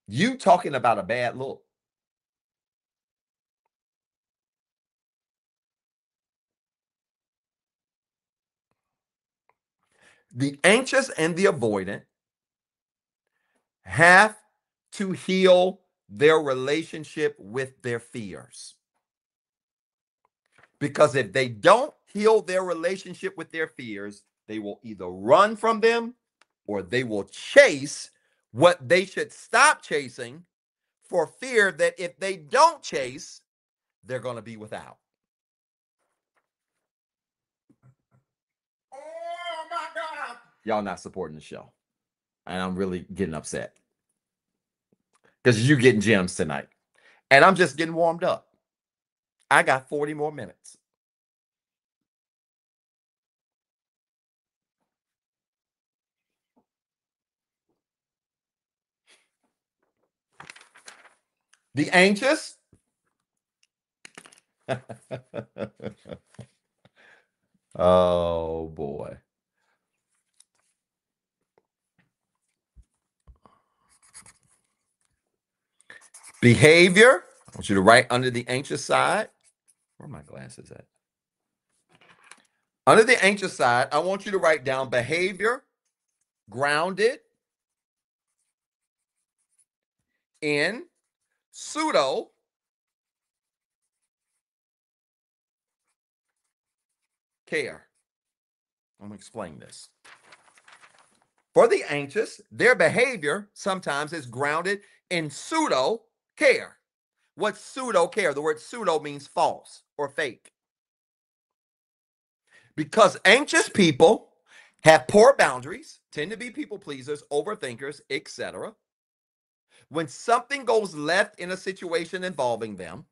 You talking about a bad look. The anxious and the avoidant have to heal their relationship with their fears. Because if they don't heal their relationship with their fears, they will either run from them or they will chase what they should stop chasing for fear that if they don't chase, they're going to be without. Oh my God. Y'all not supporting the show. And I'm really getting upset because you're getting gems tonight. And I'm just getting warmed up. I got 40 more minutes. The anxious. Oh boy. Behavior. I want you to write under the anxious side. Where are my glasses at? Under the anxious side, I want you to write down behavior grounded in pseudo care. I'm going to explain this. For the anxious, their behavior sometimes is grounded in pseudo care. What's pseudo care? The word pseudo means false or fake. Because anxious people have poor boundaries, tend to be people pleasers, overthinkers, etc. When something goes left in a situation involving them,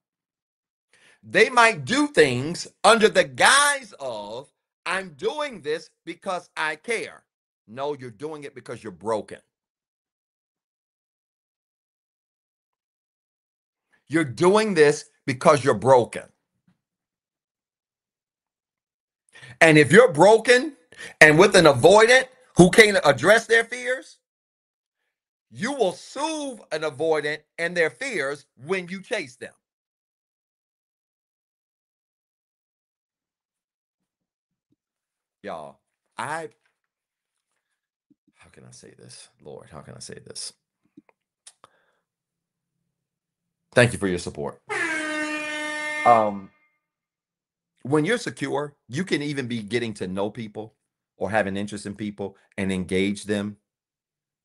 they might do things under the guise of, I'm doing this because I care. No, you're doing it because you're broken. You're doing this because you're broken. And if you're broken and with an avoidant who can't address their fears, you will soothe an avoidant and their fears when you chase them. Y'all, how can I say this? Lord, how can I say this? Thank you for your support. Um, when you're secure, you can even be getting to know people or have an interest in people and engage them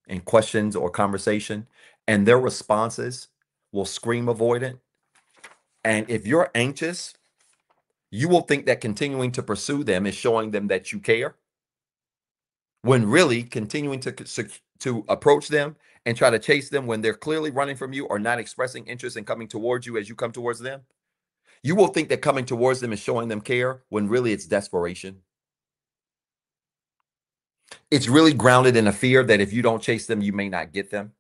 in questions or conversation, and their responses will scream avoidant. And if you're anxious, you will think that continuing to pursue them is showing them that you care, when really continuing to approach them and try to chase them when they're clearly running from you or not expressing interest in coming towards you as you come towards them. You will think that coming towards them is showing them care when really it's desperation. It's really grounded in a fear that if you don't chase them, you may not get them.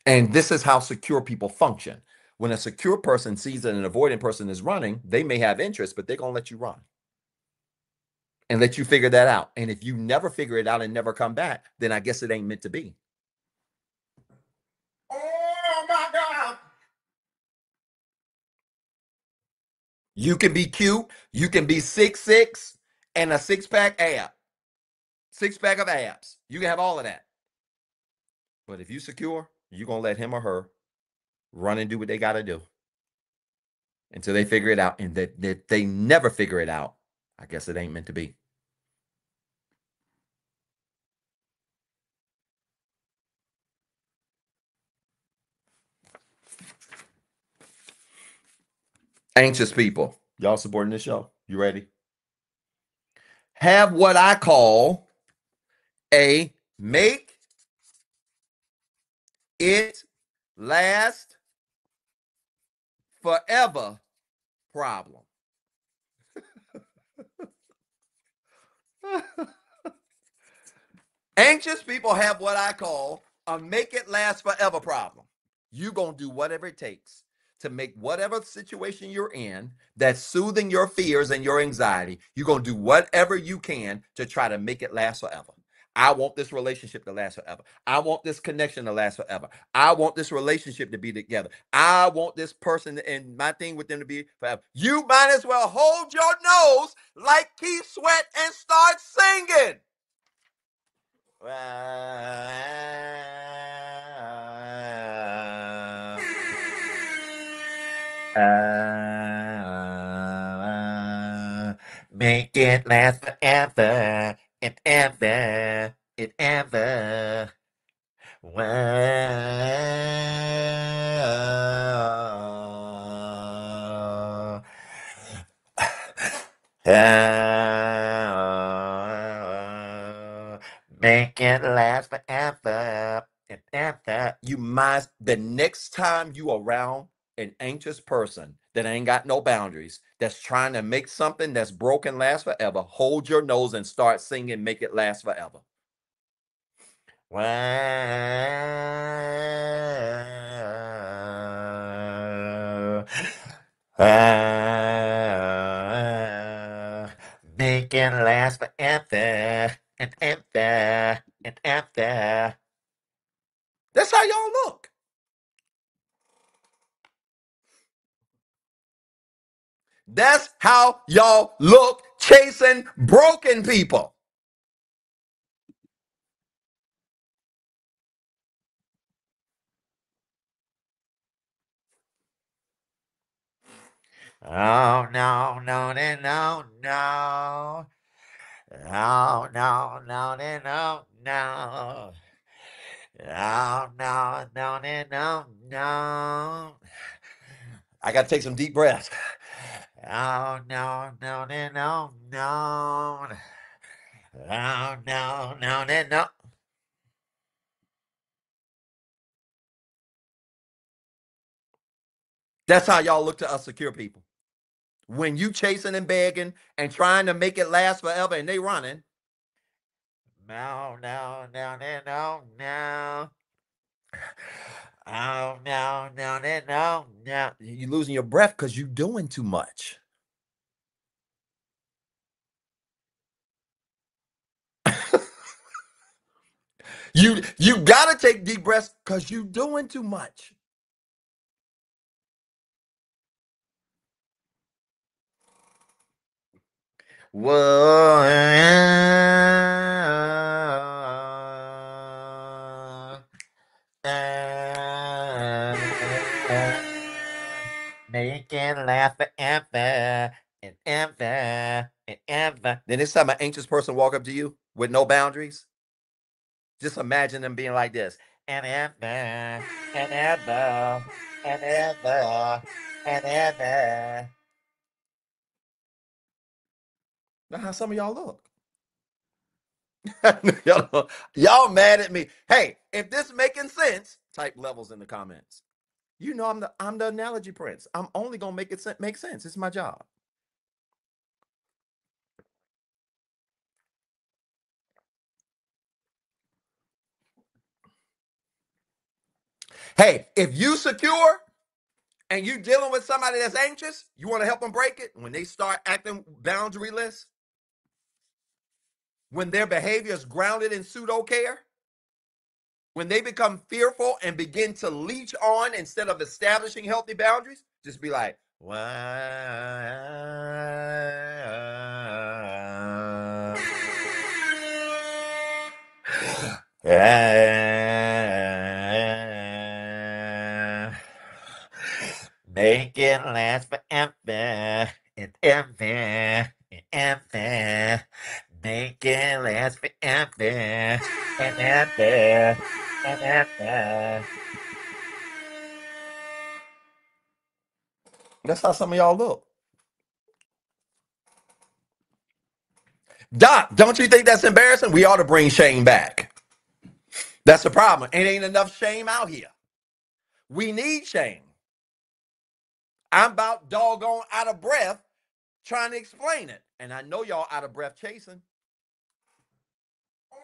And this is how secure people function. When a secure person sees that an avoidant person is running, they may have interest, but they're going to let you run and let you figure that out. And if you never figure it out and never come back, then I guess it ain't meant to be. Oh my God. You can be cute. You can be 6'6" and a six pack of abs. You can have all of that. But if you secure, you're going to let him or her run and do what they got to do until they figure it out. And that they never figure it out, I guess it ain't meant to be. Anxious people. Y'all supporting this show? You ready? Have what I call a make it last forever problem. Anxious people have what I call a make it last forever problem. You're going to do whatever it takes to make whatever situation you're in that's soothing your fears and your anxiety. You're going to do whatever you can to try to make it last forever. I want this relationship to last forever. I want this connection to last forever. I want this relationship to be together. I want this person and my thing with them to be forever. You might as well hold your nose like Keith Sweat and start singing. Make it last forever and ever and ever. Wow. Make it last forever and ever. You might, the next time you around an anxious person that ain't got no boundaries, that's trying to make something that's broken last forever, hold your nose and start singing Make It Last Forever. Make it last forever and ever and ever. That's how y'all look. That's how y'all look chasing broken people. Oh, no, no, no, no, no. Oh, no, no, no, no, no. Oh, no, no, no, no, no. I got to take some deep breaths. Oh, no, no, no, no, no. Oh, no, no, no, no. That's how y'all look to us secure people. When you chasing and begging and trying to make it last forever and they running. No, no, no, no, no, no. Oh, no, no, no, no, no. You're losing your breath because you're doing too much. You gotta take deep breaths because you're doing too much. Whoa. Make it last forever and ever and ever. Then next time an anxious person walk up to you with no boundaries, just imagine them being like this. And ever and ever and ever and ever. That's how some of y'all look. y'all mad at me. Hey, if this making sense, type levels in the comments. You know I'm the analogy prince. I'm only gonna make it make sense. It's my job. Hey, if you secure and you dealing with somebody that's anxious, you want to help them break it. When they start acting boundaryless, when their behavior is grounded in pseudo care, when they become fearful and begin to leech on instead of establishing healthy boundaries, just be like, make it last forever and ever and ever. Make it last forever and ever and ever. That's how some of y'all look. Doc, don't you think that's embarrassing? We ought to bring shame back. That's the problem. It ain't enough shame out here. We need shame. I'm about doggone out of breath trying to explain it. And I know y'all out of breath chasing. Oh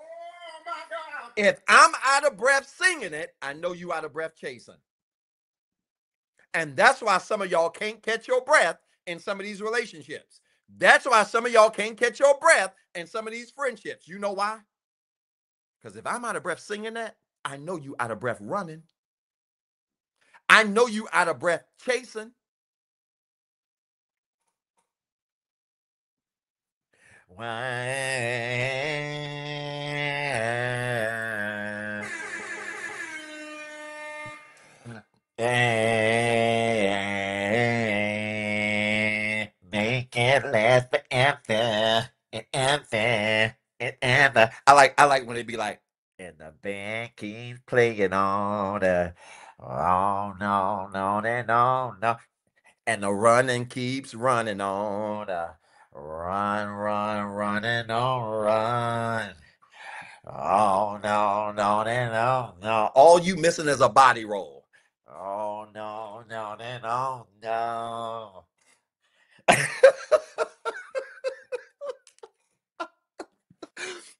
my God. If I'm out of breath singing it, I know you out of breath chasing. And that's why some of y'all can't catch your breath in some of these relationships. That's why some of y'all can't catch your breath in some of these friendships. You know why? Because if I'm out of breath singing that, I know you out of breath running. I know you out of breath chasing. Make it last forever and ever and ever. I like when it be like, and the band keeps playing on. Oh no, no, no, no. And the running keeps running on. Run, run, running on, run. Oh no, no, no, no. All you missing is a body roll. Oh no, no, no, no.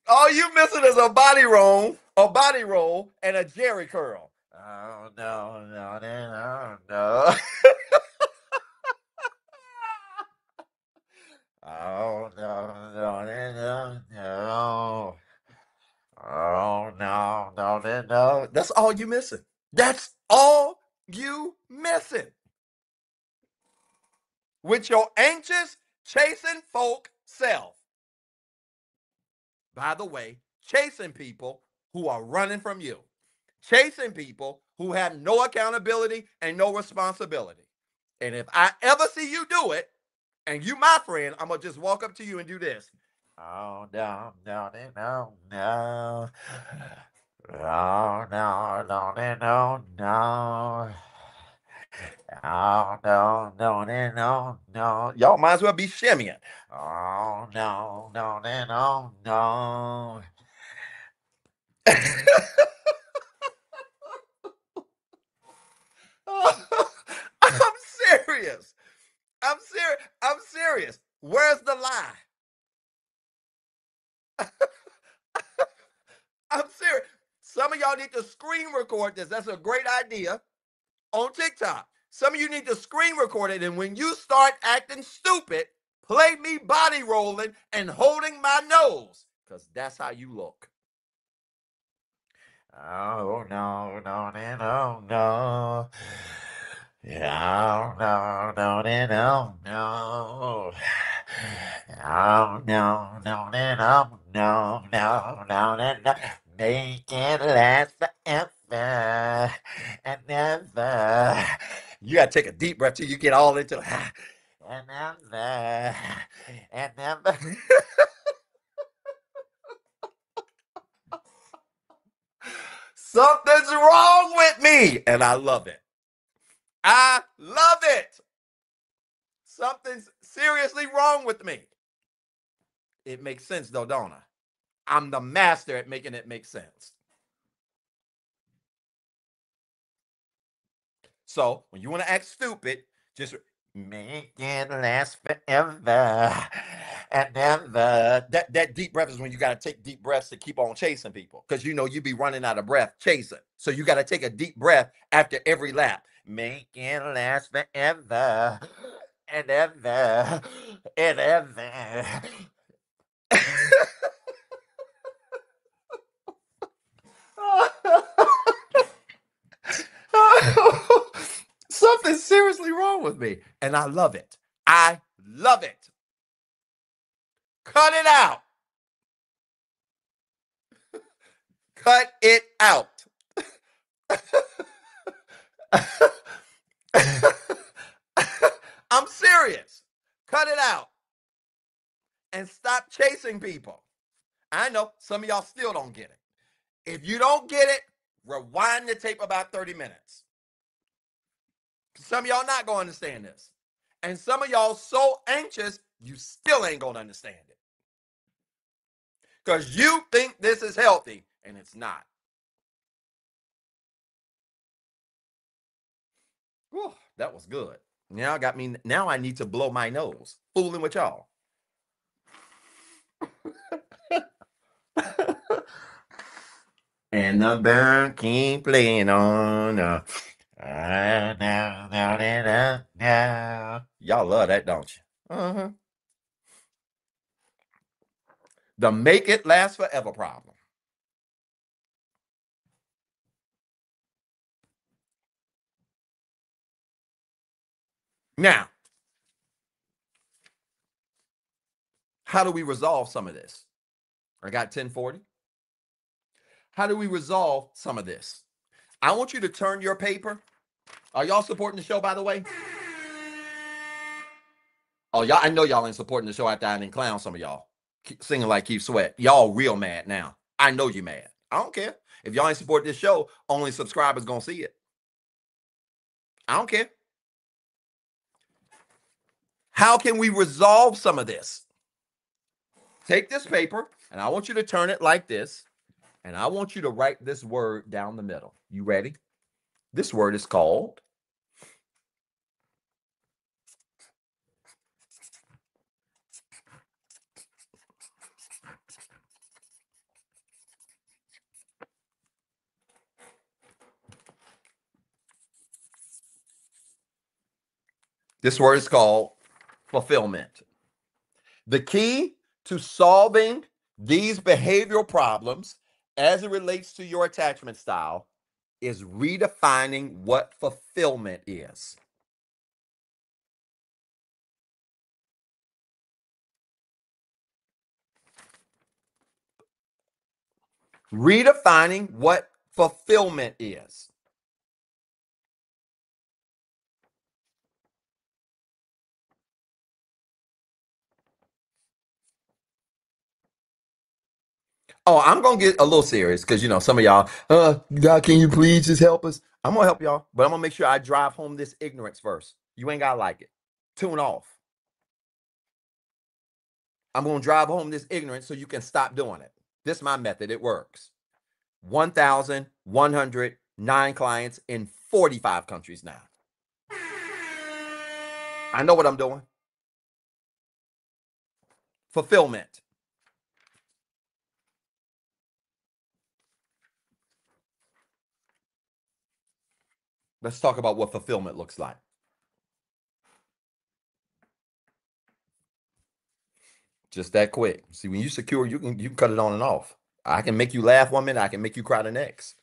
All you missing is a body roll, and a Jerry curl. Oh no, no, no, no. Oh no, no, no, no. Oh no, no, no, no. That's all you missing. That's all you missing. With your anxious, chasing folk self. By the way, chasing people who are running from you. Chasing people who have no accountability and no responsibility. And if I ever see you do it, and you my friend, I'm gonna just walk up to you and do this. Oh no, no, no, no. Oh no, no, no, no. Oh no, no, no, no. Y'all might as well be shimmying. Oh no, no, no, no. I'm serious. I'm serious. I'm serious. Where's the lie? I'm serious. Some of y'all need to screen record this. That's a great idea on TikTok. Some of you need to screen record it. And when you start acting stupid, play me body rolling and holding my nose. Because that's how you look. Oh, no, no, no, no. Yeah, no, no, no, no. Oh, no, no, no, no, no, no, no. Make it last forever and ever. You gotta take a deep breath till you get all into it. And ever and ever. Something's wrong with me, and I love it. I love it. Something's seriously wrong with me. It makes sense though, don't I? I'm the master at making it make sense. So when you want to act stupid, just make it last forever and ever. That deep breath is when you got to take deep breaths to keep on chasing people, because you know you be running out of breath chasing. So you got to take a deep breath after every lap. Make it last forever and ever and ever. Something's seriously wrong with me, and I love it. I love it. Cut it out. Cut it out. I'm serious. Cut it out and stop chasing people. I know some of y'all still don't get it. If you don't get it, rewind the tape about 30 minutes. Some of y'all not going to understand this. And some of y'all so anxious, you still ain't going to understand it. Because you think this is healthy, and it's not. Whew, that was good. Now I need to blow my nose. Fooling with y'all. And the band keep playing on. Y'all love that, don't you? Uh-huh. The make it last forever problem. Now, how do we resolve some of this? I got 1040. How do we resolve some of this? I want you to turn your paper. Are y'all supporting the show, by the way? Oh, y'all, I know y'all ain't supporting the show after I didn't clown some of y'all. Singing like Keith Sweat. Y'all real mad now. I know you mad. I don't care. If y'all ain't support this show, only subscribers gonna see it. I don't care. How can we resolve some of this? Take this paper, and I want you to turn it like this, and I want you to write this word down the middle. You ready? This word is called fulfillment. The key to solving these behavioral problems as it relates to your attachment style is redefining what fulfillment is. Redefining what fulfillment is. Oh, I'm gonna get a little serious because some of y'all, God, can you please just help us? I'm gonna help y'all, but I'm gonna make sure I drive home this ignorance first. You ain't gotta like it. Tune off. I'm gonna drive home this ignorance so you can stop doing it. This is my method. It works. 1,109 clients in 45 countries now. I know what I'm doing. Fulfillment. Let's talk about what fulfillment looks like. Just that quick. See, when you secure, you can cut it on and off. I can make you laugh one minute, I can make you cry the next.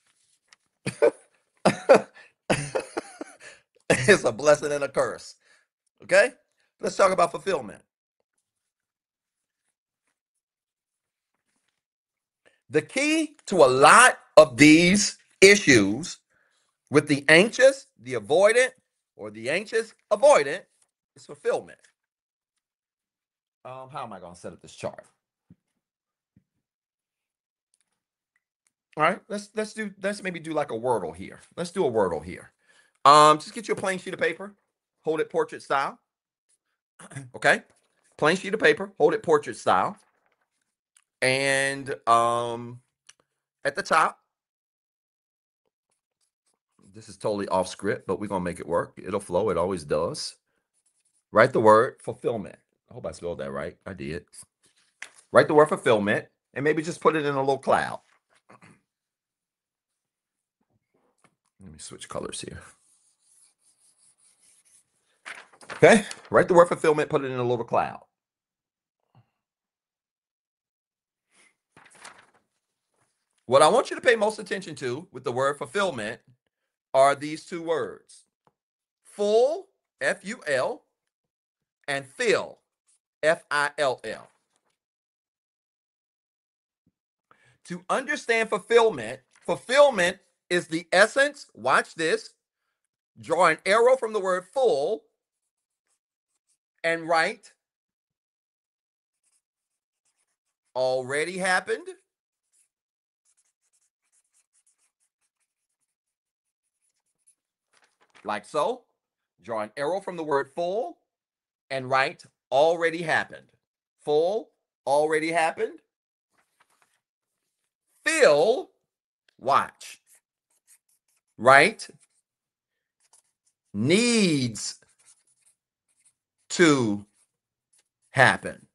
It's a blessing and a curse. Okay? Let's talk about fulfillment. The key to a lot of these issues with the anxious, the avoidant, or the anxious avoidant is fulfillment. How am I going to set up this chart? All right, let's maybe do like a Wordle here. Let's do a Wordle here. Just get you a plain sheet of paper, hold it portrait style. Okay, plain sheet of paper, hold it portrait style, and at the top, this is totally off script, but we're gonna make it work. It'll flow. It always does. Write the word fulfillment. I hope I spelled that right. I did. Write the word fulfillment, and maybe just put it in a little cloud. Let me switch colors here. Okay, write the word fulfillment, put it in a little cloud. What I want you to pay most attention to with the word fulfillment are these two words: full, F-U-L, and fill, F-I-L-L. To understand fulfillment, fulfillment is the essence. Watch this. Draw an arrow from the word full and write already happened, like so. Draw an arrow from the word full and write already happened. Full, already happened. Fill, watch. Right? Needs to happen.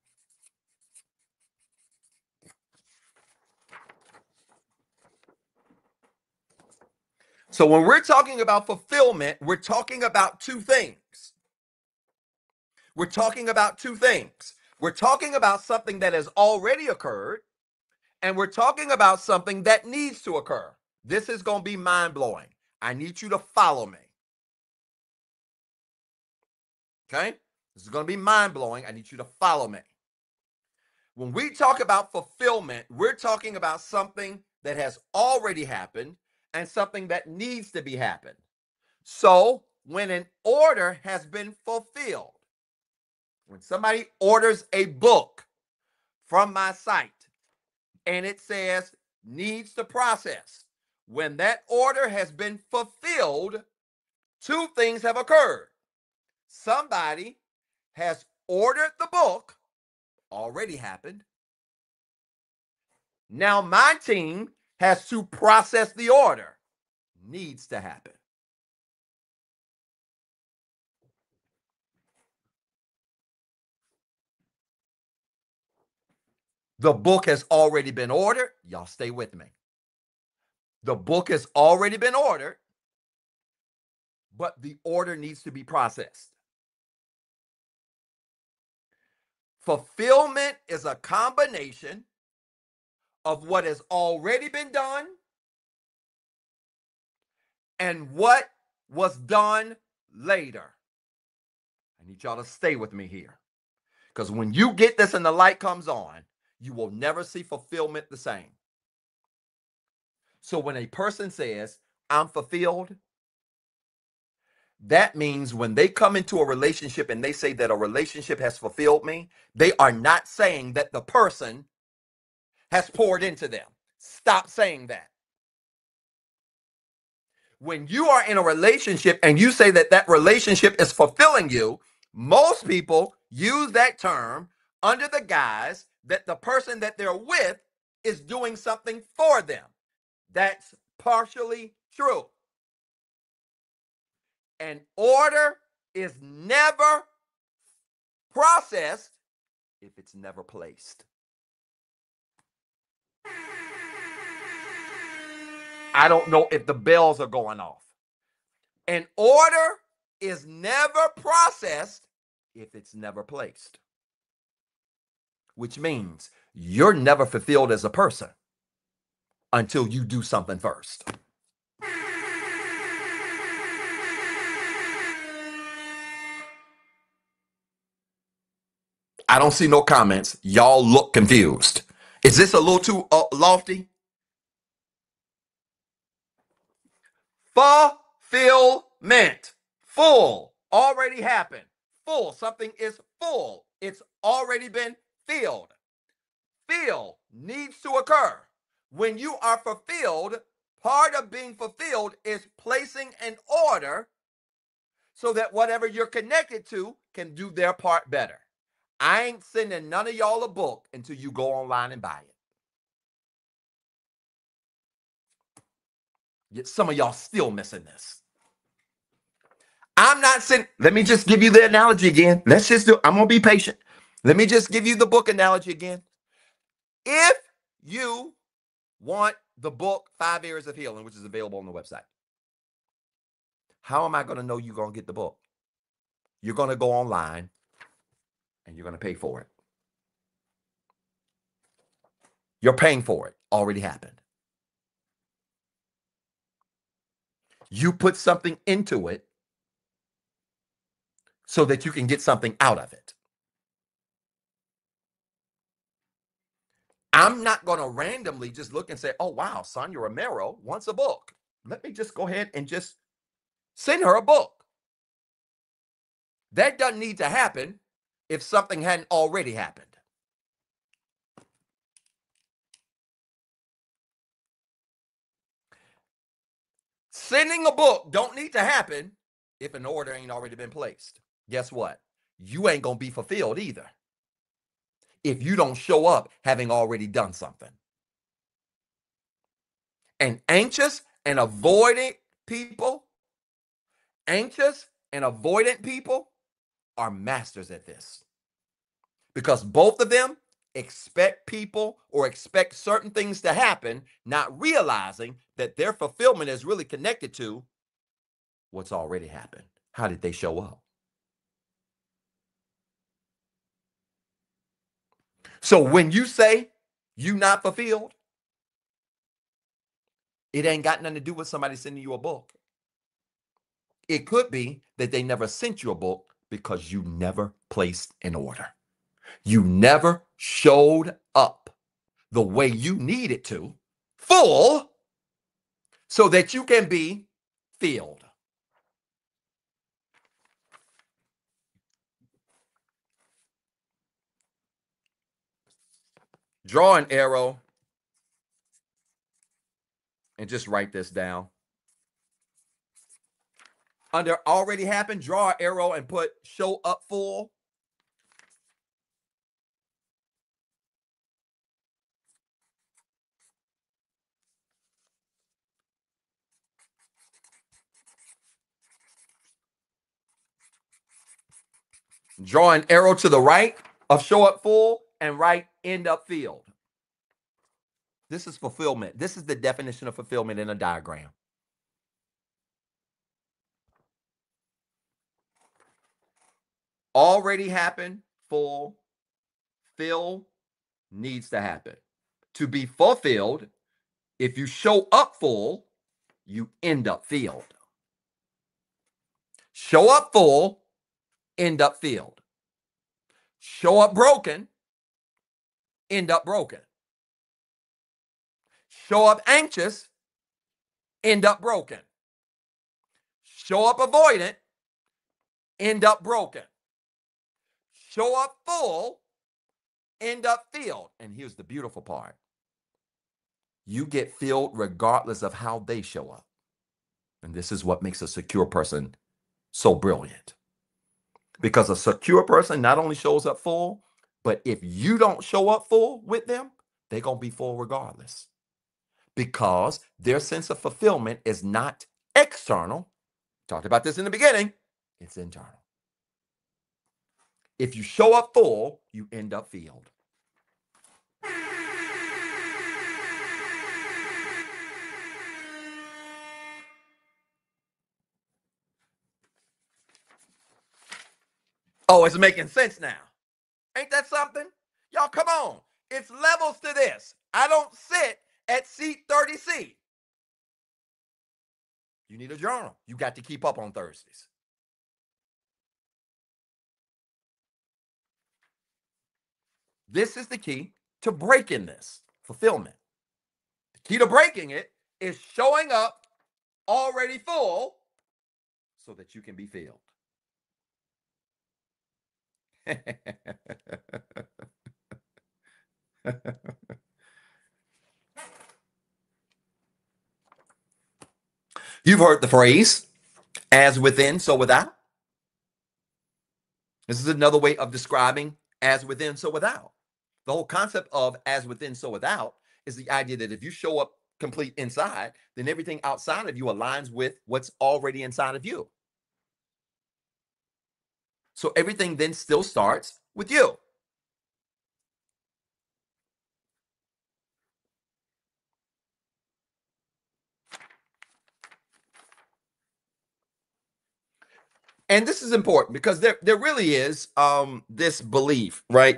So when we're talking about fulfillment, we're talking about two things. We're talking about two things. We're talking about something that has already occurred, and we're talking about something that needs to occur. This is going to be mind-blowing. I need you to follow me. Okay? This is going to be mind-blowing. I need you to follow me. When we talk about fulfillment, we're talking about something that has already happened and something that needs to be happened. So when an order has been fulfilled, when somebody orders a book from my site and it says needs to process, when that order has been fulfilled, two things have occurred. Somebody has ordered the book, already happened. Now my team has to process the order, needs to happen. The book has already been ordered. Y'all stay with me. The book has already been ordered, but the order needs to be processed. Fulfillment is a combination of what has already been done and what was done later. I need y'all to stay with me here. Because when you get this and the light comes on, you will never see fulfillment the same. So when a person says, I'm fulfilled, that means when they come into a relationship and they say that a relationship has fulfilled me, they are not saying that the person has poured into them. Stop saying that. When you are in a relationship and you say that that relationship is fulfilling you, most people use that term under the guise that the person that they're with is doing something for them. That's partially true. An order is never processed if it's never placed. I don't know if the bells are going off. An order is never processed if it's never placed, which means you're never fulfilled as a person until you do something first. I don't see no comments. Y'all look confused. Is this a little too lofty? Fulfillment. Full. Already happened. Full. Something is full. It's already been filled. Fill needs to occur. When you are fulfilled, part of being fulfilled is placing an order so that whatever you're connected to can do their part better. I ain't sending none of y'all a book until you go online and buy it. Yet some of y'all still missing this. I'm not sending, let me just give you the analogy again. Let's just do, I'm going to be patient. Let me just give you the book analogy again. If you want the book 5 Areas of Healing, which is available on the website, how am I going to know you're going to get the book? You're going to go online and you're going to pay for it. You're paying for it. Already happened. You put something into it so that you can get something out of it. I'm not going to randomly just look and say, oh, wow, Sonia Romero wants a book. Let me just go ahead and just send her a book. That doesn't need to happen if something hadn't already happened. Sending a book don't need to happen if an order ain't already been placed. Guess what? you ain't going to be fulfilled either if you don't show up having already done something. And anxious and avoidant people, anxious and avoidant people are masters at this, because both of them expect people or expect certain things to happen, not realizing that their fulfillment is really connected to what's already happened. How did they show up? So when you say you not fulfilled, it ain't got nothing to do with somebody sending you a book. It could be that they never sent you a book because you never placed an order. You never showed up the way you needed to, full, so that you can be filled. Draw an arrow and just write this down. Under already happened, draw an arrow and put show up full. Draw an arrow to the right of show up full and write end up filled. This is fulfillment. This is the definition of fulfillment in a diagram. Already happened, full, fill needs to happen. To be fulfilled, if you show up full, you end up filled. Show up full, end up filled. Show up broken, end up broken. Show up anxious, end up broken. Show up avoidant, end up broken. Show up full, end up filled. And here's the beautiful part. You get filled regardless of how they show up. And this is what makes a secure person so brilliant. Because a secure person not only shows up full, but if you don't show up full with them, they're going to be full regardless. Because their sense of fulfillment is not external. Talked about this in the beginning. It's internal. If you show up full, you end up filled. Oh, it's making sense now. Ain't that something? Y'all, come on. It's levels to this. I don't sit at seat 30C. You need a journal. You got to keep up on Thursdays. This is the key to breaking this fulfillment. The key to breaking it is showing up already full so that you can be filled. You've heard the phrase, as within, so without. This is another way of describing as within, so without. The whole concept of as within, so without is the idea that if you show up complete inside, then everything outside of you aligns with what's already inside of you. So everything then still starts with you. And this is important because there really is this belief, right?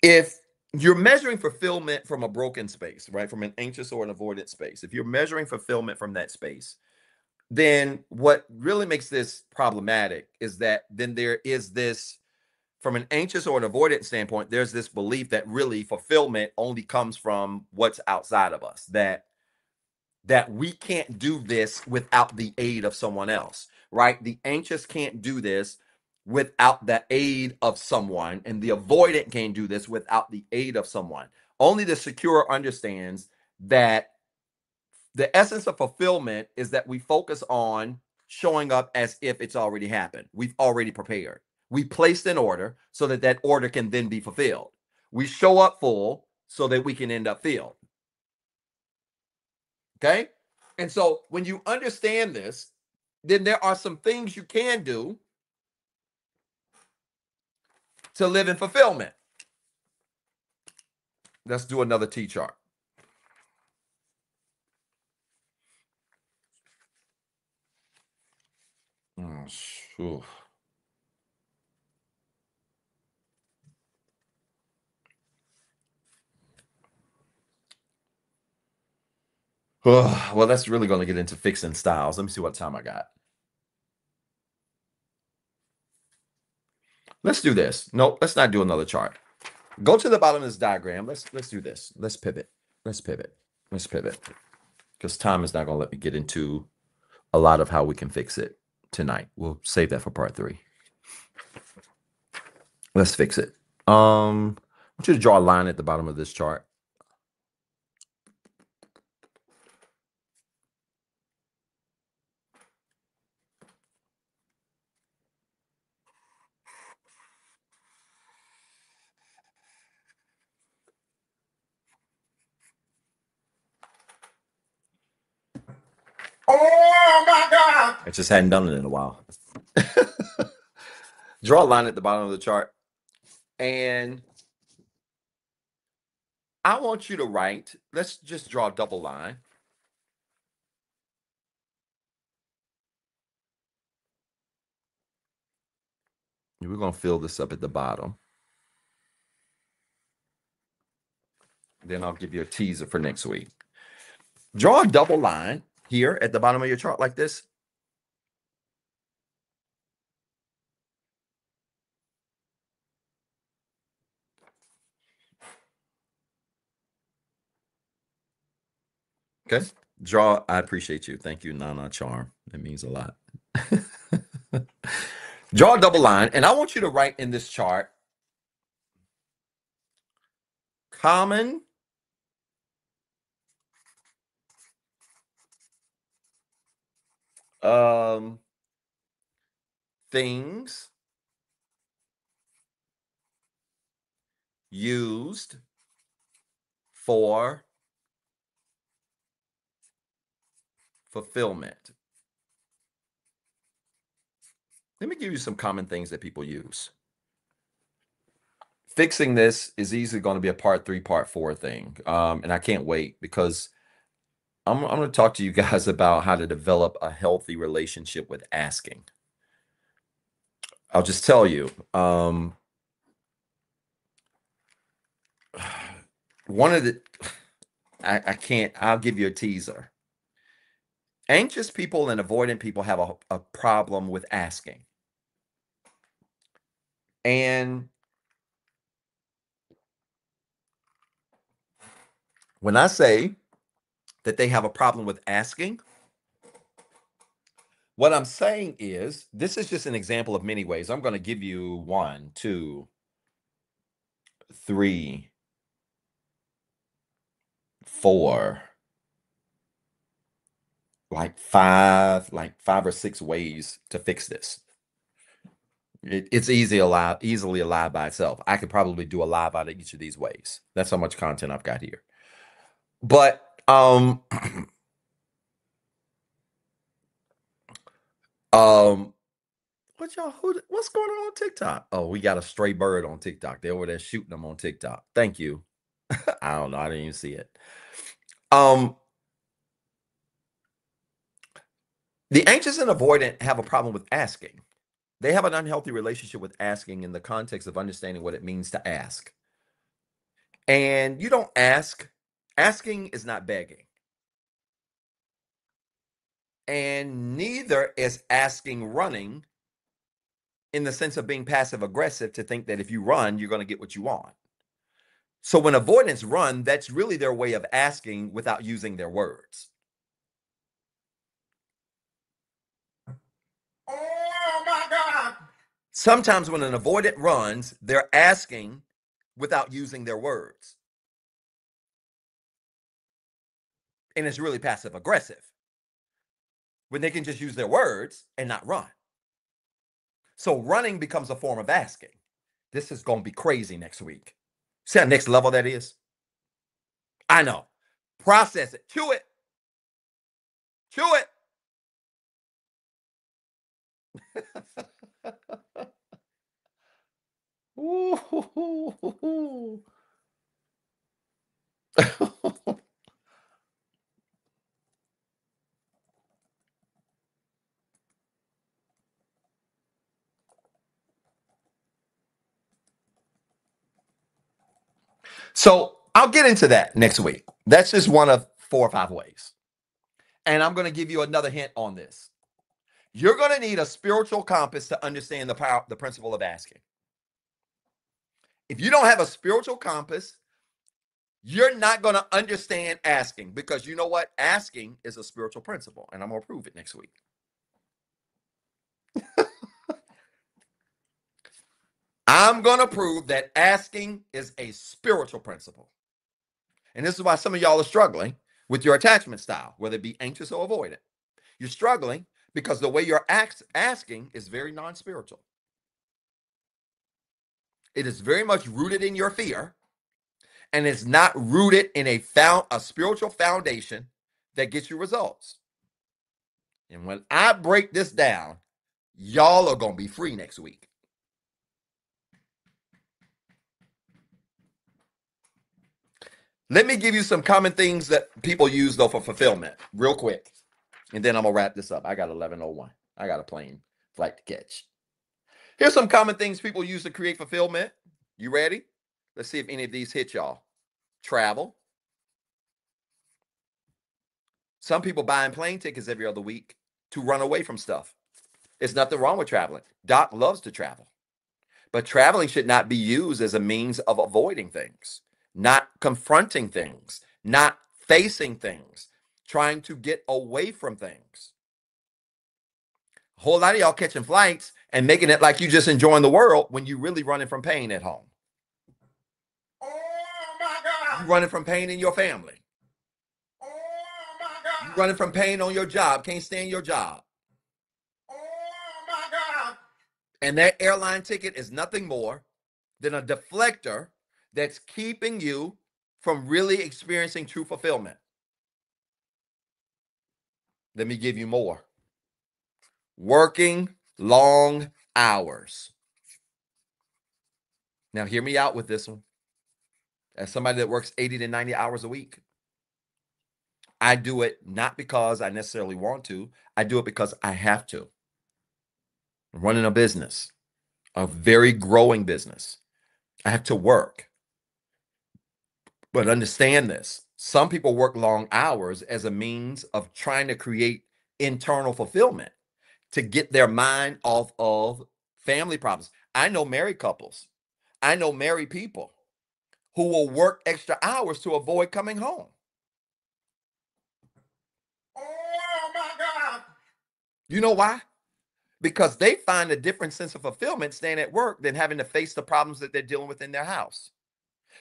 If you're measuring fulfillment from a broken space, right, from an anxious or an avoidant space, if you're measuring fulfillment from that space, then what really makes this problematic is that then there is this, from an anxious or an avoidant standpoint, there's this belief that really fulfillment only comes from what's outside of us, that we can't do this without the aid of someone else, right? The anxious can't do this without the aid of someone, and the avoidant can't do this without the aid of someone. Only the secure understands that the essence of fulfillment is that we focus on showing up as if it's already happened. We've already prepared. We placed an order so that that order can then be fulfilled. We show up full so that we can end up filled. Okay? And so when you understand this, then there are some things you can do to live in fulfillment. Let's do another T chart. Oh, well, that's really going to get into fixing styles. Let me see what time I got. Let's do this. No, let's not do another chart. Go to the bottom of this diagram. Let's do this. Let's pivot. Let's pivot. Let's pivot. Because time is not going to let me get into a lot of how we can fix it tonight. We'll save that for part 3. Let's fix it. I want you to draw a line at the bottom of this chart. Oh my God! I just hadn't done it in a while. Draw a line at the bottom of the chart. And I want you to write, let's just draw a double line. We're going to fill this up at the bottom. Then I'll give you a teaser for next week. Draw a double line here at the bottom of your chart like this. Okay. Draw, I appreciate you. Thank you, Nana Charm. That means a lot. Draw a double line, and I want you to write in this chart common things used for fulfillment. Let me give you some common things that people use. Fixing this is easily going to be a part 3, part 4 thing. And I can't wait because I'm going to talk to you guys about how to develop a healthy relationship with asking. I'll just tell you, one of the, I can't, I'll give you a teaser. Anxious people and avoidant people have a problem with asking. And when I say that they have a problem with asking, what I'm saying is, this is just an example of many ways. I'm going to give you 1, 2, 3, 4, like 5 or 6 ways to fix this. It's easily a live by itself. I could probably do a live out of each of these ways. That's how much content I've got here. But what's going on TikTok? Oh, we got a stray bird on TikTok. They're over there shooting them on TikTok. Thank you. I don't know. I didn't even see it. The anxious and avoidant have a problem with asking. They have an unhealthy relationship with asking in the context of understanding what it means to ask. And you don't ask. Asking is not begging. And neither is asking running in the sense of being passive aggressive to think that if you run, you're going to get what you want. So when avoidants run, that's really their way of asking without using their words. Oh my God. Sometimes when an avoidant runs, they're asking without using their words. And it's really passive aggressive. when they can just use their words and not run. So running becomes a form of asking. This is going to be crazy next week. See how next level that is? I know. Process it. Chew it. Chew it. So I'll get into that next week. That's just one of 4 or 5 ways. And I'm going to give you another hint on this. You're going to need a spiritual compass to understand the power, the principle of asking. If you don't have a spiritual compass, you're not going to understand asking, because you know what? Asking is a spiritual principle, and I'm going to prove it next week. I'm going to prove that asking is a spiritual principle. And this is why some of y'all are struggling with your attachment style, whether it be anxious or avoidant. You're struggling because the way you're asking is very non-spiritual. It is very much rooted in your fear, and it's not rooted in a spiritual foundation that gets you results. And when I break this down, y'all are going to be free next week. Let me give you some common things that people use, though, for fulfillment real quick. And then I'm going to wrap this up. I got 11:01. I got a plane flight to catch. Here's some common things people use to create fulfillment. You ready? Let's see if any of these hit y'all. Travel. Some people buying plane tickets every other week to run away from stuff. There's nothing wrong with traveling. Doc loves to travel. But traveling should not be used as a means of avoiding things, not confronting things, not facing things, trying to get away from things. A whole lot of y'all catching flights and making it like you just enjoying the world when you're really running from pain at home. Oh my God. You're running from pain in your family. Oh my God. You're running from pain on your job, can't stand your job. Oh my God. And that airline ticket is nothing more than a deflector that's keeping you from really experiencing true fulfillment. Let me give you more. Working long hours. Now, hear me out with this one. As somebody that works 80 to 90 hours a week, I do it not because I necessarily want to. I do it because I have to. I'm running a business, a very growing business. I have to work. But understand this. Some people work long hours as a means of trying to create internal fulfillment to get their mind off of family problems. I know married couples. I know married people who will work extra hours to avoid coming home. Oh my God. You know why? Because they find a different sense of fulfillment staying at work than having to face the problems that they're dealing with in their house.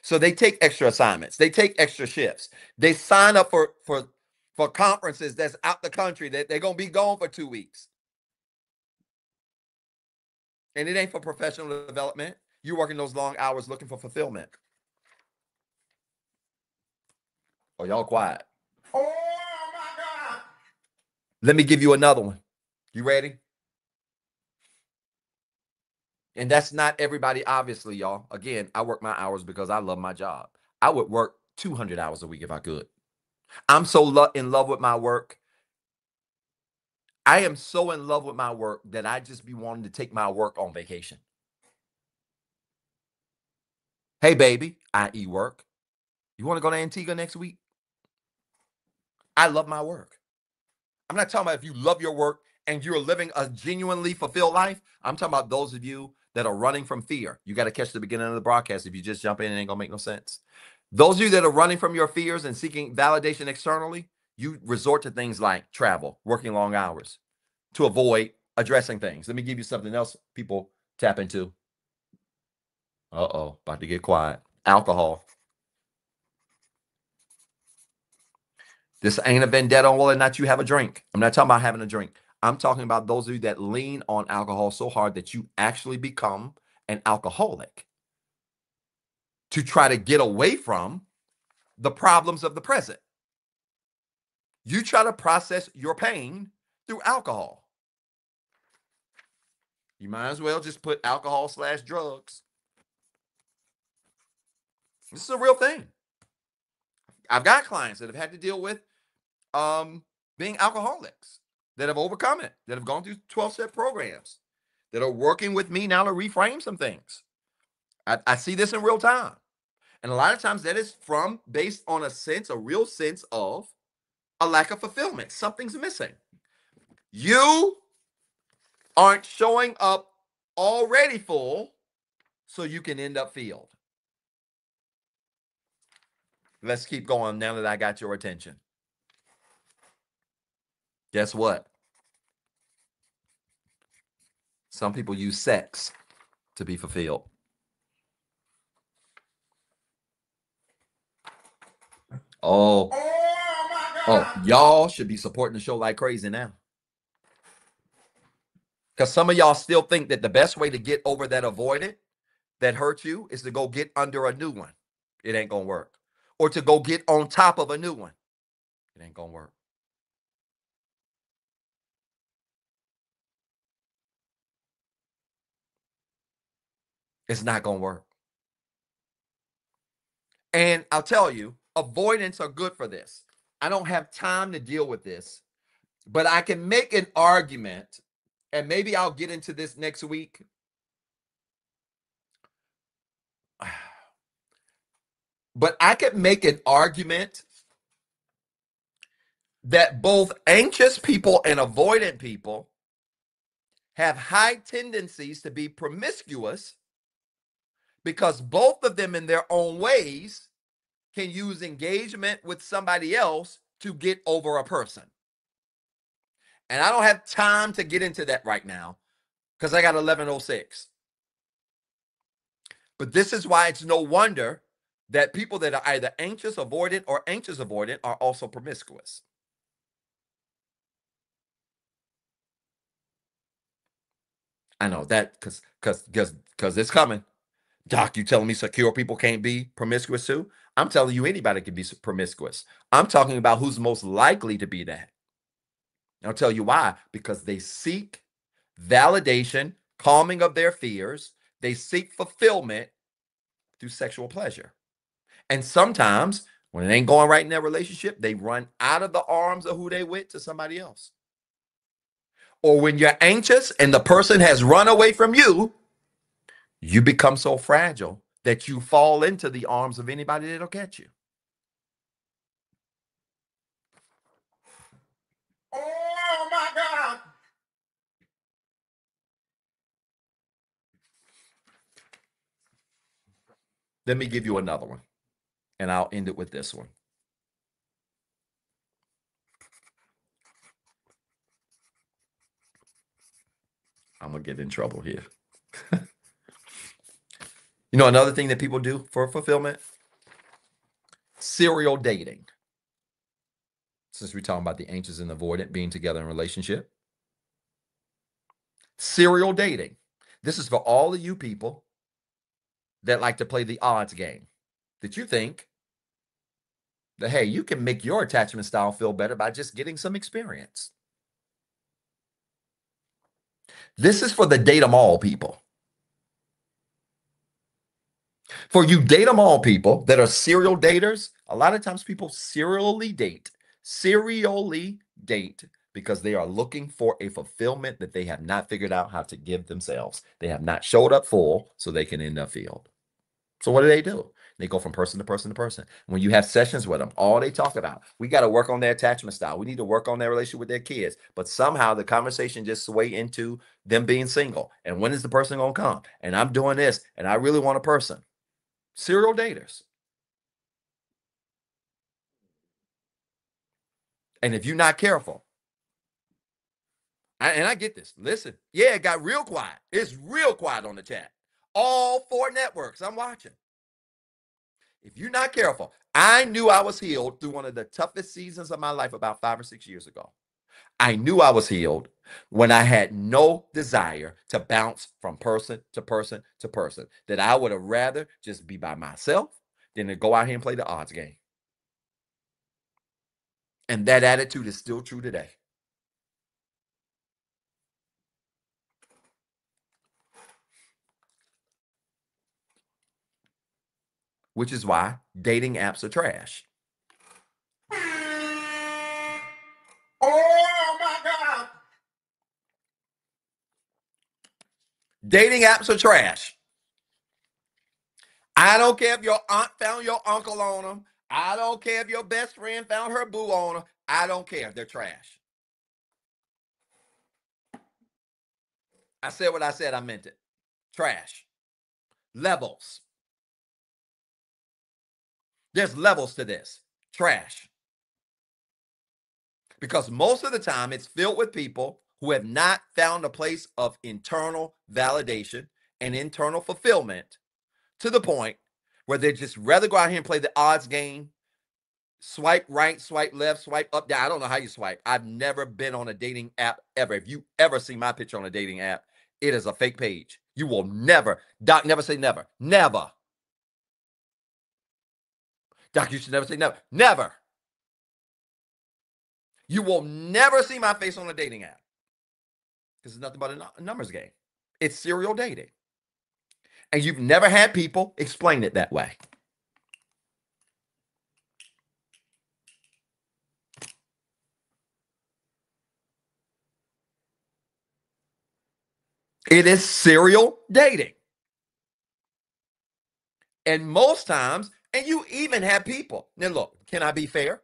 So they take extra assignments. They take extra shifts. They sign up for conferences that's out the country that they're going to be gone for 2 weeks. And it ain't for professional development. You're working those long hours looking for fulfillment. Oh, y'all quiet. Oh my God. Let me give you another one. You ready? And that's not everybody, obviously, y'all. Again, I work my hours because I love my job. I would work 200 hours a week if I could. I'm so in love with my work. I am so in love with my work that I just be wanting to take my work on vacation. Hey, baby, i.e. work. You want to go to Antigua next week? I love my work. I'm not talking about if you love your work and you're living a genuinely fulfilled life. I'm talking about those of you that are running from fear. You got to catch the beginning of the broadcast. If you just jump in, it ain't going to make no sense. Those of you that are running from your fears and seeking validation externally, you resort to things like travel, working long hours to avoid addressing things. Let me give you something else people tap into. Uh-oh, about to get quiet. Alcohol. This ain't a vendetta on whether or not you have a drink. I'm not talking about having a drink. I'm talking about those of you that lean on alcohol so hard that you actually become an alcoholic to try to get away from the problems of the present. You try to process your pain through alcohol. You might as well just put alcohol/drugs. This is a real thing. I've got clients that have had to deal with being alcoholics, that have overcome it, that have gone through 12-step programs, that are working with me now to reframe some things. I see this in real time. And a lot of times that is based on a real sense of a lack of fulfillment. Something's missing. You aren't showing up already full so you can end up filled. Let's keep going now that I got your attention. Guess what? Some people use sex to be fulfilled. Oh, y'all should be supporting the show like crazy now. Because some of y'all still think that the best way to get over that avoidant that hurt you is to go get under a new one. It ain't going to work. Or to go get on top of a new one. It ain't going to work. It's not going to work. And I'll tell you, avoidants are good for this. I don't have time to deal with this, but I can make an argument, and maybe I'll get into this next week. But I could make an argument that both anxious people and avoidant people have high tendencies to be promiscuous because both of them in their own ways can use engagement with somebody else to get over a person. And I don't have time to get into that right now because I got 11:06. But this is why it's no wonder that people that are either anxious avoidant or anxious avoidant are also promiscuous. I know that because it's coming. Doc, you telling me secure people can't be promiscuous too? I'm telling you anybody can be promiscuous. I'm talking about who's most likely to be that. I'll tell you why. Because they seek validation, calming of their fears. They seek fulfillment through sexual pleasure. And sometimes when it ain't going right in their relationship, they run out of the arms of who they with to somebody else. Or when you're anxious and the person has run away from you, you become so fragile that you fall into the arms of anybody that'll catch you. Oh my God. Let me give you another one, and I'll end it with this one. I'm going to get in trouble here. You know, another thing that people do for fulfillment? Serial dating. Since we're talking about the anxious and avoidant being together in a relationship. Serial dating. This is for all of you people that like to play the odds game. That you think that, hey, you can make your attachment style feel better by just getting some experience. This is for the date 'em all people. For you date 'em all people that are serial daters, a lot of times people serially date because they are looking for a fulfillment that they have not figured out how to give themselves. They have not showed up full so they can end up filled. So what do? They go from person to person to person. When you have sessions with them, all they talk about, we got to work on their attachment style. We need to work on their relationship with their kids. But somehow the conversation just sway into them being single. And when is the person going to come? And I'm doing this, and I really want a person. Serial daters. And if you're not careful, and I get this, listen, yeah, it got real quiet. It's real quiet on the chat. All 4 networks I'm watching. If you're not careful, I knew I was healed through one of the toughest seasons of my life about 5 or 6 years ago. I knew I was healed when I had no desire to bounce from person to person to person, that I would have rather just be by myself than to go out here and play the odds game. And that attitude is still true today. Which is why dating apps are trash. Oh my God. Dating apps are trash. I don't care if your aunt found your uncle on them. I don't care if your best friend found her boo on them. I don't care. They're trash. I said what I said. I meant it. Trash. Levels. There's levels to this. Trash. Because most of the time it's filled with people who have not found a place of internal validation and internal fulfillment to the point where they just rather go out here and play the odds game. Swipe right, swipe left, swipe up, down. I don't know how you swipe. I've never been on a dating app ever. If you ever see my picture on a dating app, it is a fake page. You will never, Doc, never say never. Never. Doc, you should never say never. Never. You will never see my face on a dating app because it's nothing but a numbers game. It's serial dating. And you've never had people explain it that way. It is serial dating. And most times, and you even have people. Now, look, can I be fair?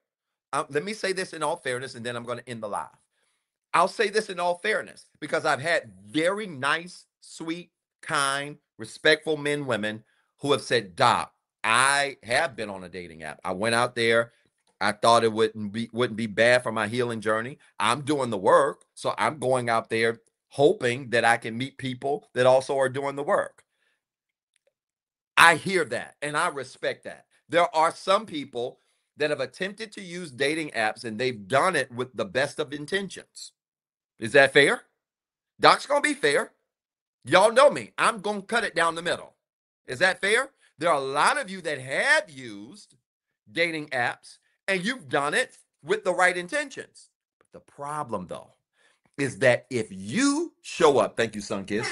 Let me say this in all fairness, and then I'm going to end the live. I'll say this in all fairness because I've had very nice, sweet, kind, respectful men, women who have said, Doc, I have been on a dating app. I went out there. I thought it wouldn't be bad for my healing journey. I'm doing the work. So I'm going out there hoping that I can meet people that also are doing the work. I hear that and I respect that. There are some people that have attempted to use dating apps and they've done it with the best of intentions. Is that fair? Doc's going to be fair. Y'all know me. I'm going to cut it down the middle. Is that fair? There are a lot of you that have used dating apps and you've done it with the right intentions. But the problem, though, is that if you show up, thank you, Sunkiss.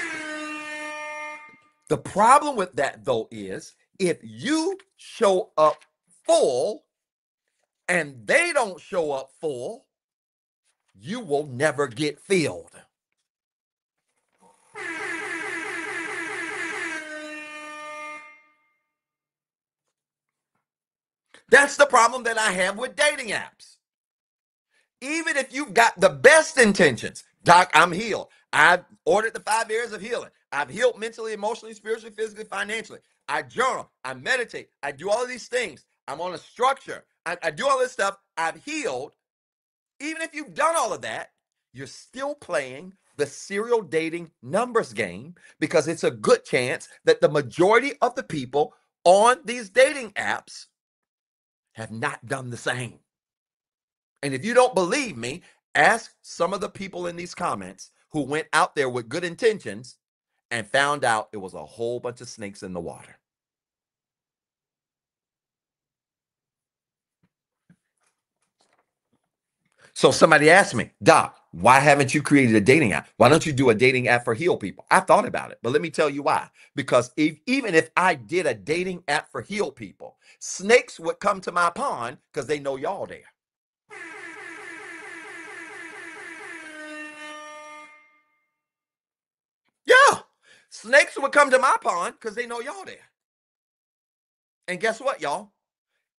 The problem with that, though, is if you show up full and they don't show up full, you will never get filled. That's the problem that I have with dating apps. Even if you've got the best intentions, Doc, I'm healed. I've ordered the 5 areas of healing. I've healed mentally, emotionally, spiritually, physically, financially. I journal. I meditate. I do all of these things. I'm on a structure. I do all this stuff. I've healed. Even if you've done all of that, you're still playing the serial dating numbers game because it's a good chance that the majority of the people on these dating apps have not done the same. And if you don't believe me, ask some of the people in these comments who went out there with good intentions and found out it was a whole bunch of snakes in the water. So somebody asked me, Doc, why haven't you created a dating app? Why don't you do a dating app for heal people? I thought about it, but let me tell you why. Because even if I did a dating app for heal people, snakes would come to my pond because they know y'all there. Yeah, snakes would come to my pond because they know y'all there. And guess what, y'all?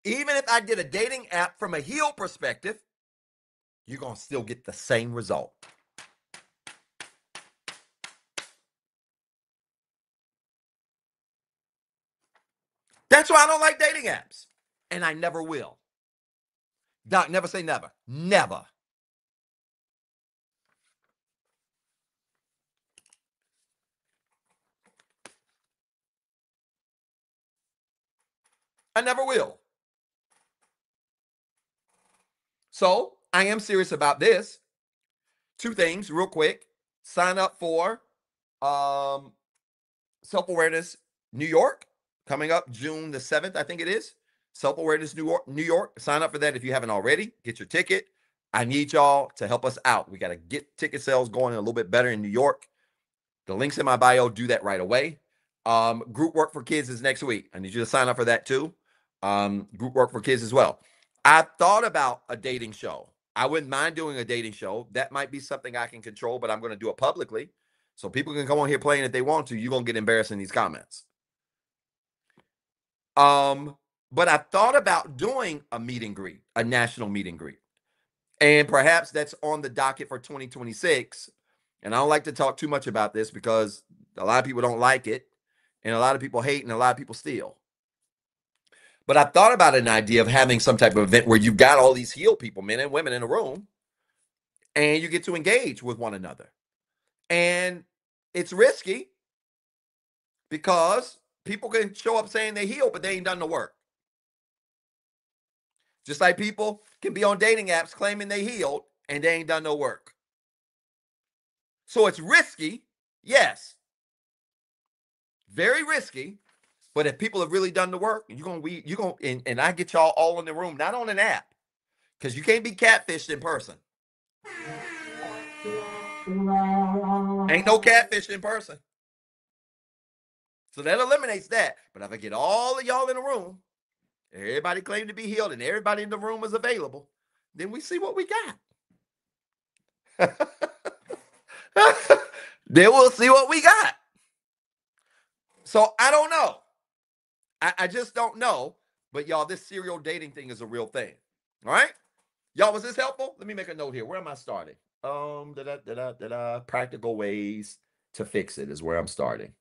Even if I did a dating app from a heal perspective, you're going to still get the same result. That's why I don't like dating apps. And I never will. Doc, never say never. Never. I never will. So I am serious about this. Two things real quick. Sign up for um, Self Awareness New York coming up June the 7th, I think it is. Self Awareness New York, New York. Sign up for that if you haven't already. Get your ticket. I need y'all to help us out. We got to get ticket sales going a little bit better in New York. The link's in my bio. Do that right away. Group work for kids is next week. I need you to sign up for that too. Group work for kids as well. I thought about a dating show. I wouldn't mind doing a dating show. That might be something I can control, but I'm going to do it publicly. So people can come on here playing if they want to. You're going to get embarrassed in these comments. But I thought about doing a meet and greet, a national meet and greet. And perhaps that's on the docket for 2026. And I don't like to talk too much about this because a lot of people don't like it, and a lot of people hate, and a lot of people steal. But I thought about an idea of having some type of event where you've got all these healed people, men and women, in a room, and you get to engage with one another. And it's risky because people can show up saying they healed, but they ain't done the work. Just like people can be on dating apps claiming they healed and they ain't done no work. So it's risky, yes, very risky. But if people have really done the work, you're gonna and I get y'all all in the room, not on an app, because you can't be catfished in person. Ain't no catfish in person. So that eliminates that. But if I get all of y'all in a room, everybody claim to be healed, and everybody in the room is available, then we see what we got. Then we'll see what we got. So I don't know. I just don't know. But y'all, this serial dating thing is a real thing. All right? Y'all, was this helpful? Let me make a note here. Where am I starting? Practical ways to fix it is where I'm starting.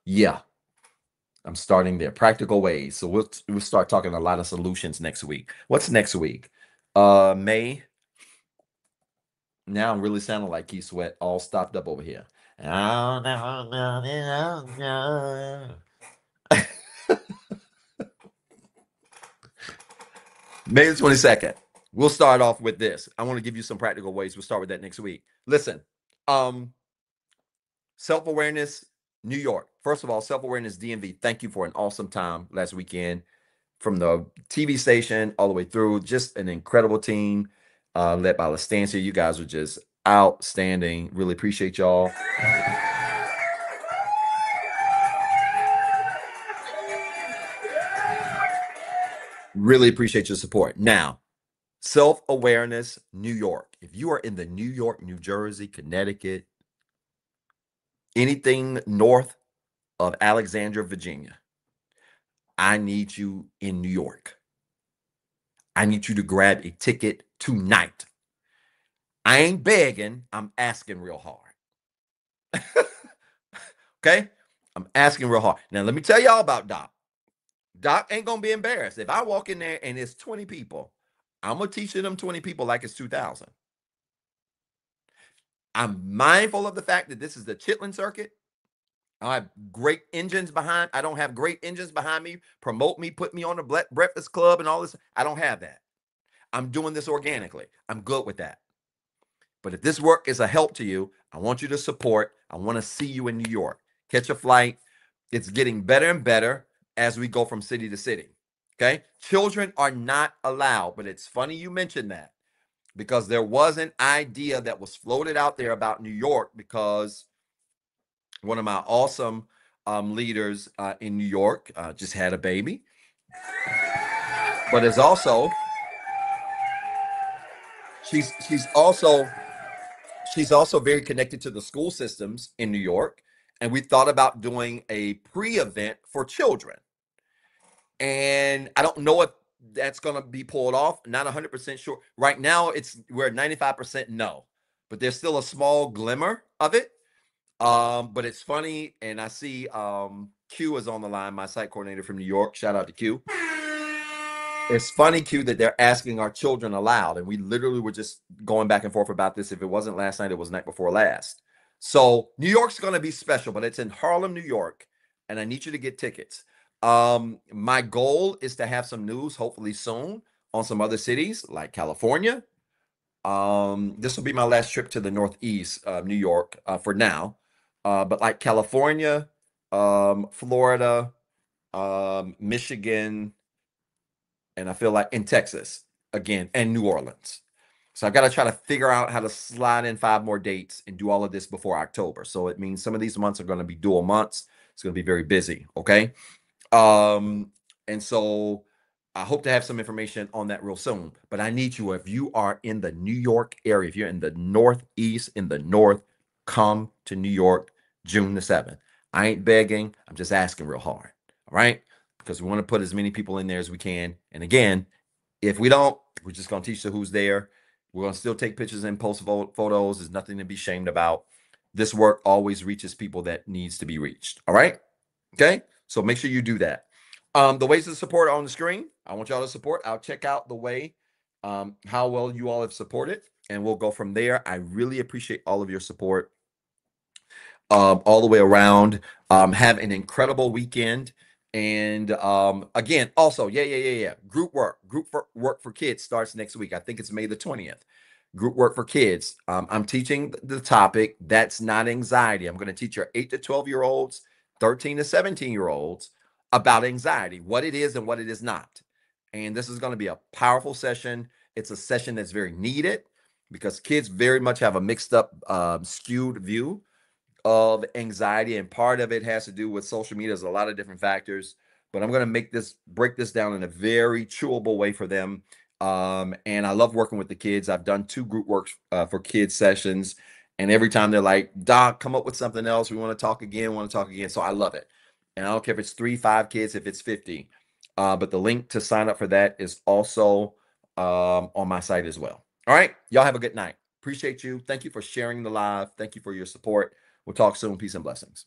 Yeah, I'm starting there. Practical ways. So we'll start talking a lot of solutions next week. What's next week? May. Now I'm really sounding like Keith Sweat, all stopped up over here. May the 22nd. We'll start off with this. I want to give you some practical ways. We'll start with that next week. Listen, self-awareness, New York. First of all, self-awareness DMV. Thank you for an awesome time last weekend. From the TV station all the way through, just an incredible team led by Lastancia. You guys were just outstanding. Really appreciate y'all. Really appreciate your support. Now, self-awareness, New York. If you are in the New York, New Jersey, Connecticut, anything north of Alexandria, Virginia, I need you in New York. I need you to grab a ticket tonight. I ain't begging, I'm asking real hard. Okay? I'm asking real hard. Now, let me tell y'all about Doc. Doc ain't going to be embarrassed. If I walk in there and it's 20 people, I'm going to teach them 20 people like it's 2,000. I'm mindful of the fact that this is the Chitlin circuit. I have great engines behind. I don't have great engines behind me, promote me, put me on the Breakfast Club and all this. I don't have that. I'm doing this organically. I'm good with that. But if this work is a help to you, I want you to support. I want to see you in New York. Catch a flight. It's getting better and better as we go from city to city. Okay? Children are not allowed, but it's funny you mentioned that because there was an idea that was floated out there about New York because one of my awesome leaders in New York just had a baby. But it's also she's also very connected to the school systems in New York, and we thought about doing a pre-event for children. And I don't know if that's going to be pulled off. Not 100% sure. Right now, we're at 95% no, but there's still a small glimmer of it. But it's funny, and I see Q is on the line, my site coordinator from New York. Shout out to Q. It's funny, Q, that they're asking our children aloud, and we literally were just going back and forth about this. If it wasn't last night, it was night before last. So New York's going to be special, but it's in Harlem, New York, and I need you to get tickets. My goal is to have some news hopefully soon on some other cities like California. This will be my last trip to the Northeast, New York, for now. But like California, Florida, Michigan, and I feel like in Texas again, and New Orleans. So I've got to try to figure out how to slide in 5 more dates and do all of this before October. So it means some of these months are going to be dual months. It's going to be very busy. Okay. Um, and so I hope to have some information on that real soon. But I need you, if you are in the New York area, if you're in the Northeast, in the North, come to New York June the 7th. I ain't begging, I'm just asking real hard. All right. Because we want to put as many people in there as we can. And again, if we don't, we're just going to teach the who's there. We're going to still take pictures and post photos. There's nothing to be shamed about. This work always reaches people that needs to be reached. All right. Okay. So make sure you do that. The ways to support are on the screen. I want y'all to support. I'll check out the way, how well you all have supported, and we'll go from there. I really appreciate all of your support, all the way around. Have an incredible weekend. And again, also, yeah. Work for kids starts next week. I think it's May the 20th. Group work for kids. I'm teaching the topic that's not anxiety. I'm going to teach your 8 to 12 year olds, 13 to 17 year olds about anxiety, what it is and what it is not. And this is going to be a powerful session. It's a session that's very needed because kids very much have a mixed up, skewed view of anxiety, and part of it has to do with social media. There's a lot of different factors, but I'm going to break this down in a very chewable way for them. And I love working with the kids. I've done 2 group works for kids sessions, and every time they're like, "Doc, come up with something else. We want to talk again. Want to talk again." So I love it, and I don't care if it's 3, 5 kids, if it's 50. But the link to sign up for that is also on my site as well. All right, y'all have a good night. Appreciate you. Thank you for sharing the live. Thank you for your support. We'll talk soon. Peace and blessings.